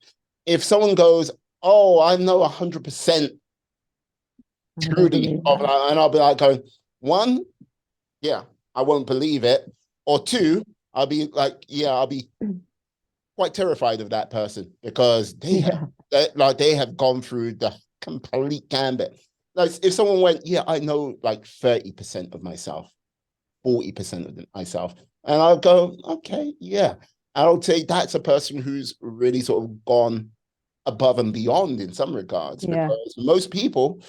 If someone goes, oh, I know 100% I don't truly believe of, that. and I'll be like going, one, yeah, I won't believe it. Or two, I'll be like, yeah, I'll be quite terrified of that person because Yeah. they have gone through the complete gambit. Like if someone went, yeah, I know like 30% of myself, 40% of myself, and I'll go, okay, yeah. I would say that's a person who's really sort of gone above and beyond in some regards Yeah. because most people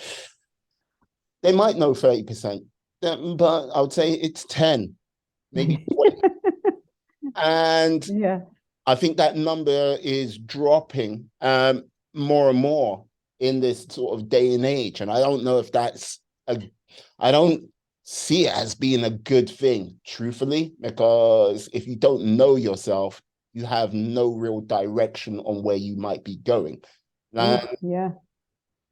they might know 30%, but I would say it's 10, maybe 20. And Yeah. I think that number is dropping more and more in this sort of day and age. And I don't know if I don't see it as being a good thing, truthfully, because if you don't know yourself, you have no real direction on where you might be going. And Oof, yeah.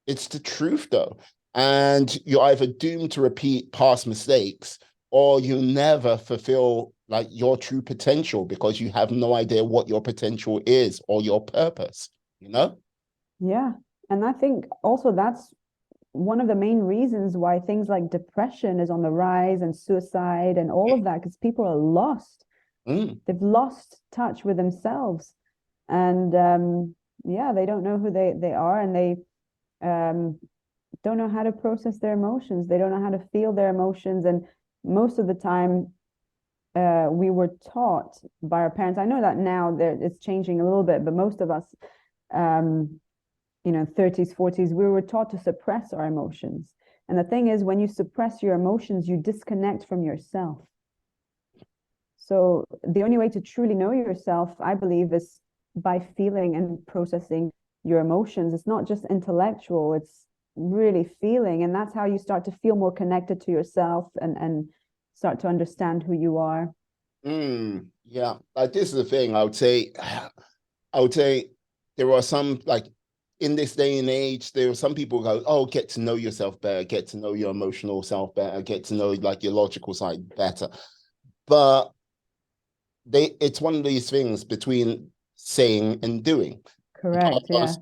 it's the truth, though. And you're either doomed to repeat past mistakes or you never fulfill like your true potential because you have no idea what your potential is or your purpose, you know? Yeah. And I think also that's one of the main reasons why things like depression is on the rise and suicide and all of that, because people are lost. Mm. They've lost touch with themselves, and yeah, they don't know who they are, and they um, don't know how to process their emotions. They don't know how to feel their emotions, and most of the time, we were taught by our parents. I know that now it's changing a little bit, but most of us, um, 30s, 40s, we were taught to suppress our emotions. And the thing is, when you suppress your emotions, you disconnect from yourself. So the only way to truly know yourself, I believe, is by feeling and processing your emotions. It's not just intellectual, it's really feeling. And that's how you start to feel more connected to yourself and start to understand who you are. Yeah, like this is the thing. I would say there are some like in this day and age, there are some people who go, oh, get to know yourself better, get to know your emotional self better, get to know like your logical side better. But it's one of these things between saying and doing. Correct. Yeah. Because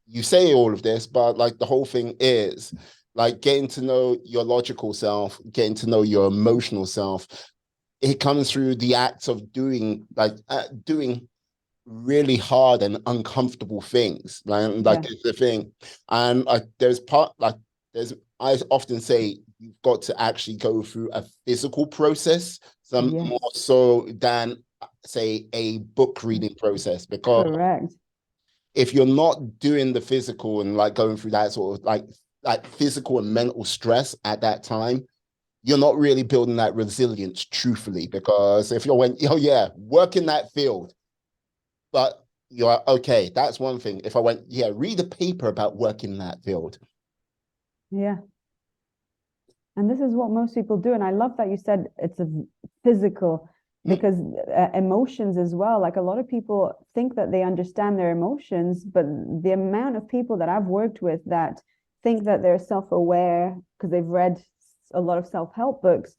you say all of this, but like the whole thing is like getting to know your logical self, getting to know your emotional self. It comes through the acts of doing really hard and uncomfortable things. Like Yeah. it's the thing. And like there's I often say you've got to actually go through a physical process, some more Yes. so than say a book reading process. Because Correct. if you're not doing the physical and like going through that sort of like physical and mental stress at that time, you're not really building that resilience truthfully. Because if you're oh yeah, work in that field, but you're okay. That's one thing. If I went, yeah, read a paper about work in that field. Yeah. And this is what most people do. And I love that you said it's a physical, Mm, because emotions as well. Like a lot of people think that they understand their emotions, but the amount of people that I've worked with that think that they're self-aware because they've read a lot of self-help books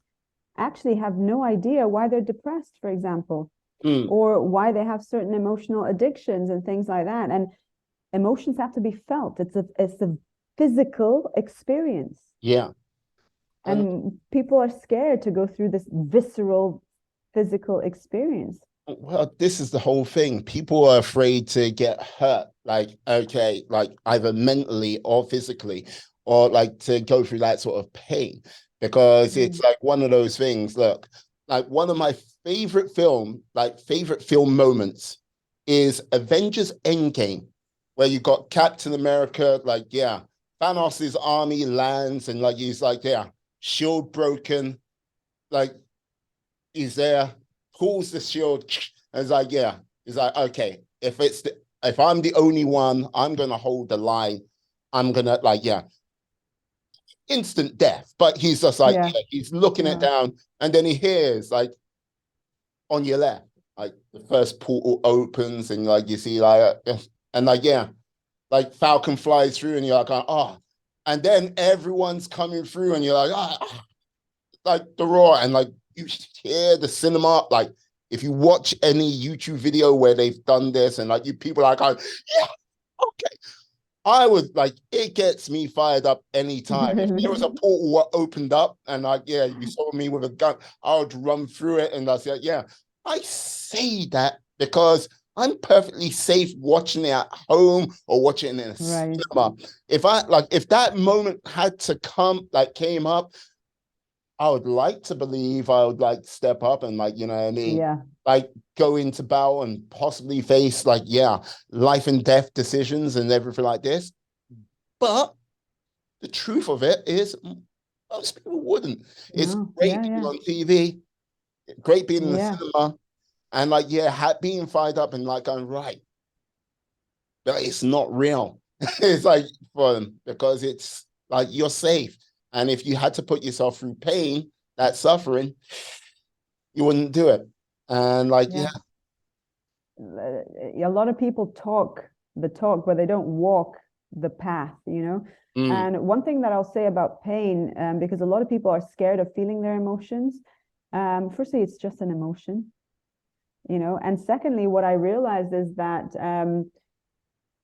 actually have no idea why they're depressed, for example, mm, or why they have certain emotional addictions and things like that. And emotions have to be felt. It's a physical experience. yeah. And And people are scared to go through this visceral physical experience. well, this is the whole thing. People are afraid to get hurt, like, okay, like either mentally or physically, or like to go through that sort of pain, because it's Mm. like one of those things. Look, like one of my favorite film moments is Avengers Endgame, where you got Captain America, like, yeah, Thanos' army lands, and like he's like, yeah, shield broken, like he's there, pulls the shield, and it's like, yeah, he's like, okay, if I'm the only one, I'm gonna hold the line. I'm gonna like, yeah, instant death. But he's just like, Yeah. yeah, he's looking it Uh, down, and then he hears like on your left, like the first portal opens, and like you see like, and like yeah, like Falcon flies through, and you're like, oh, and then everyone's coming through, and you're like, ah, like the roar, and like you hear the cinema. Like if you watch any YouTube video where they've done this, and like you people are like, yeah, okay. I would like it gets me fired up anytime. If there was a really? portal what opened up and like, yeah, you saw me with a gun, I would run through it and that's like, yeah. I say that because I'm perfectly safe watching it at home or watching it in a Right. cinema. If that moment had to come, like came up, I would like to believe I would like step up and like, you know what I mean? Yeah. Like go into battle and possibly face like, yeah, life and death decisions and everything like this. But the truth of it is most people wouldn't. It's No. great Yeah. being Yeah. on TV, great being in the Yeah. cinema, and like, yeah, being fired up and like going, right, but it's not real. It's like for them because it's like you're safe. And if you had to put yourself through pain, that suffering, you wouldn't do it. And like, yeah. Yeah. A lot of people talk the talk, but they don't walk the path, you know? Mm, And one thing that I'll say about pain, because a lot of people are scared of feeling their emotions. Firstly, it's just an emotion, you know? And secondly, what I realized is that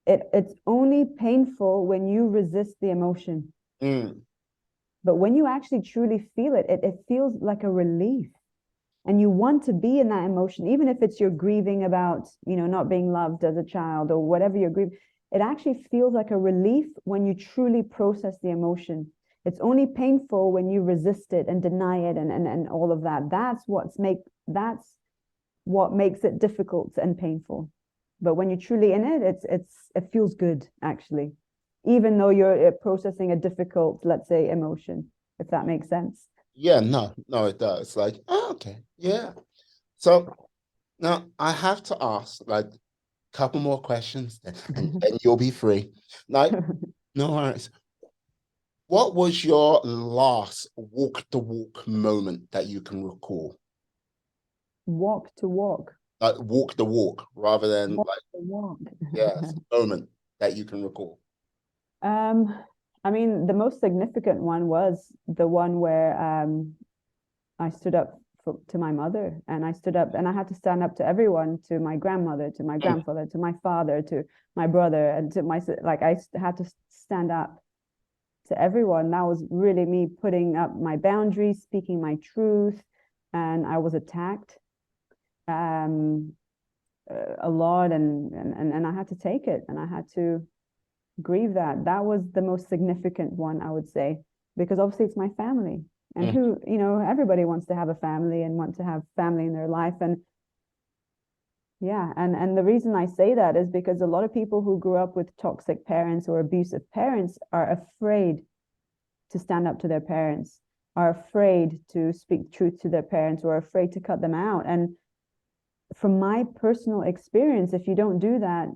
it's only painful when you resist the emotion. mm, But when you actually truly feel it, it feels like a relief. and you want to be in that emotion, even if it's you're grieving about, not being loved as a child or whatever you're grieving. It actually feels like a relief when you truly process the emotion. It's only painful when you resist it and deny it and all of that. That's what makes it difficult and painful. But when you're truly in it, it feels good actually, even though you're processing a difficult, let's say, emotion, if that makes sense. Yeah, no, it does. Like, oh, okay, yeah. So now I have to ask like a couple more questions, and then you'll be free. Like, no worries. What was your last walk the walk moment that you can recall? Walk to walk. Like walk the walk rather than Walk like, to walk. yes, moment that you can recall. Um, I mean, the most significant one was the one where I stood up to my mother, and I stood up and I had to stand up to everyone, to my grandmother, to my Mm. grandfather, to my father, to my brother, and to my, like, I had to stand up to everyone. That was really me putting up my boundaries, speaking my truth, and I was attacked um, a lot, and I had to take it, and I had to grieve that. That was the most significant one, I would say, because obviously it's my family. And Mm. who, everybody wants to have a family and want to have family in their life. And yeah, and the reason I say that is because a lot of people who grew up with toxic parents or abusive parents are afraid to stand up to their parents, are afraid to speak truth to their parents, or afraid to cut them out. And from my personal experience, if you don't do that,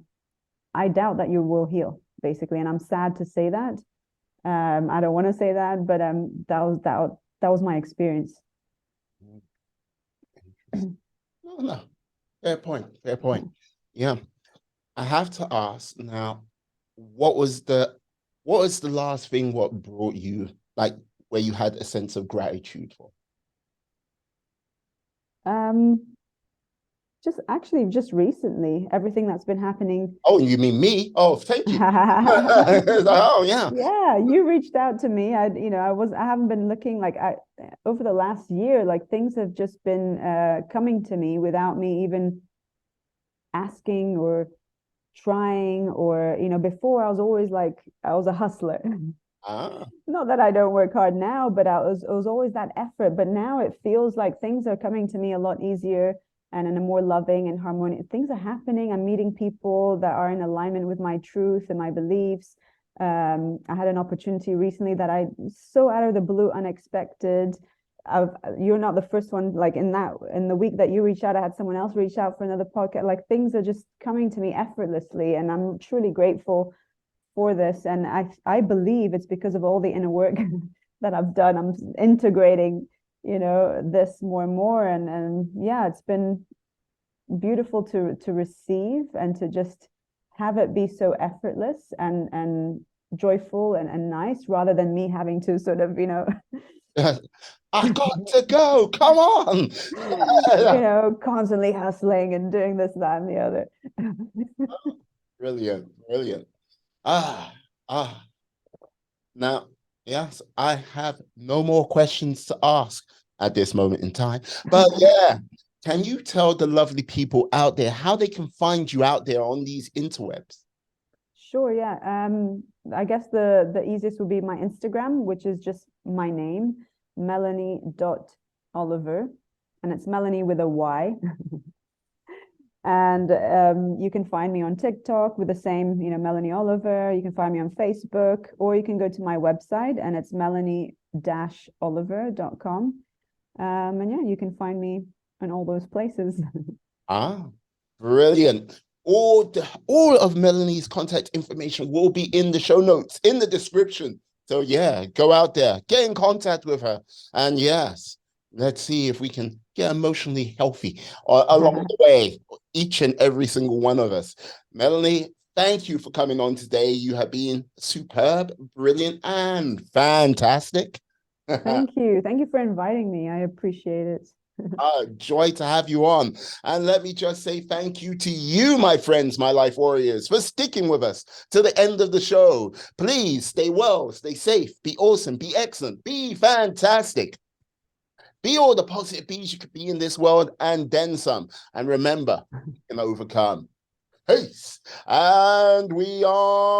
I doubt that you will heal, basically. And I'm sad to say that. I don't want to say that, but that was my experience. No, no, fair point, fair point. Yeah, I have to ask now, what was the what was the last thing what brought you like where you had a sense of gratitude for? Um, just recently, everything that's been happening. Oh, you mean me? Oh, thank you. Oh, yeah. Yeah, you reached out to me. I haven't been looking, like, I over the last year, like, things have just been coming to me without me even asking or trying, or before I was a hustler. Ah, Not that I don't work hard now, but it was always that effort. But now it feels like things are coming to me a lot easier and in a more loving and harmonious. Things are happening. I'm meeting people that are in alignment with my truth and my beliefs. I had an opportunity recently that I so out of the blue, unexpected. You're not the first one. Like in the week that you reached out, I had someone else reach out for another podcast. Like things are just coming to me effortlessly, and I'm truly grateful for this. And I believe it's because of all the inner work that I've done. I'm integrating, this more and more. And yeah, it's been beautiful to receive and to just have it be so effortless and joyful and nice, rather than me having to sort of, I got to go. Come on. constantly hustling and doing this, that, and the other. Brilliant, brilliant. Ah, ah. Now, yes, I have no more questions to ask at this moment in time. But yeah, can you tell the lovely people out there how they can find you out there on these interwebs? Sure, yeah. I guess the easiest would be my Instagram, which is just my name, Melany.Oliver, and it's Melany with a Y. And you can find me on TikTok with the same, Melany Oliver. You can find me on Facebook, or you can go to my website, and it's melany-oliver.com. And yeah, you can find me in all those places. Ah, brilliant. All of Melanie's contact information will be in the show notes, in the description. So yeah, go out there, get in contact with her. And yes, let's see if we can get emotionally healthy along the way, each and every single one of us. Melanie, thank you for coming on today. You have been superb, brilliant, and fantastic. Thank you. Thank you for inviting me. I appreciate it. Joy to have you on. And let me just say thank you to you, my friends, my life warriors, for sticking with us to the end of the show. Please stay well, stay safe, be awesome, be excellent, be fantastic. Be all the positive beings you could be in this world and then some. And remember, you can overcome. Peace. And we are.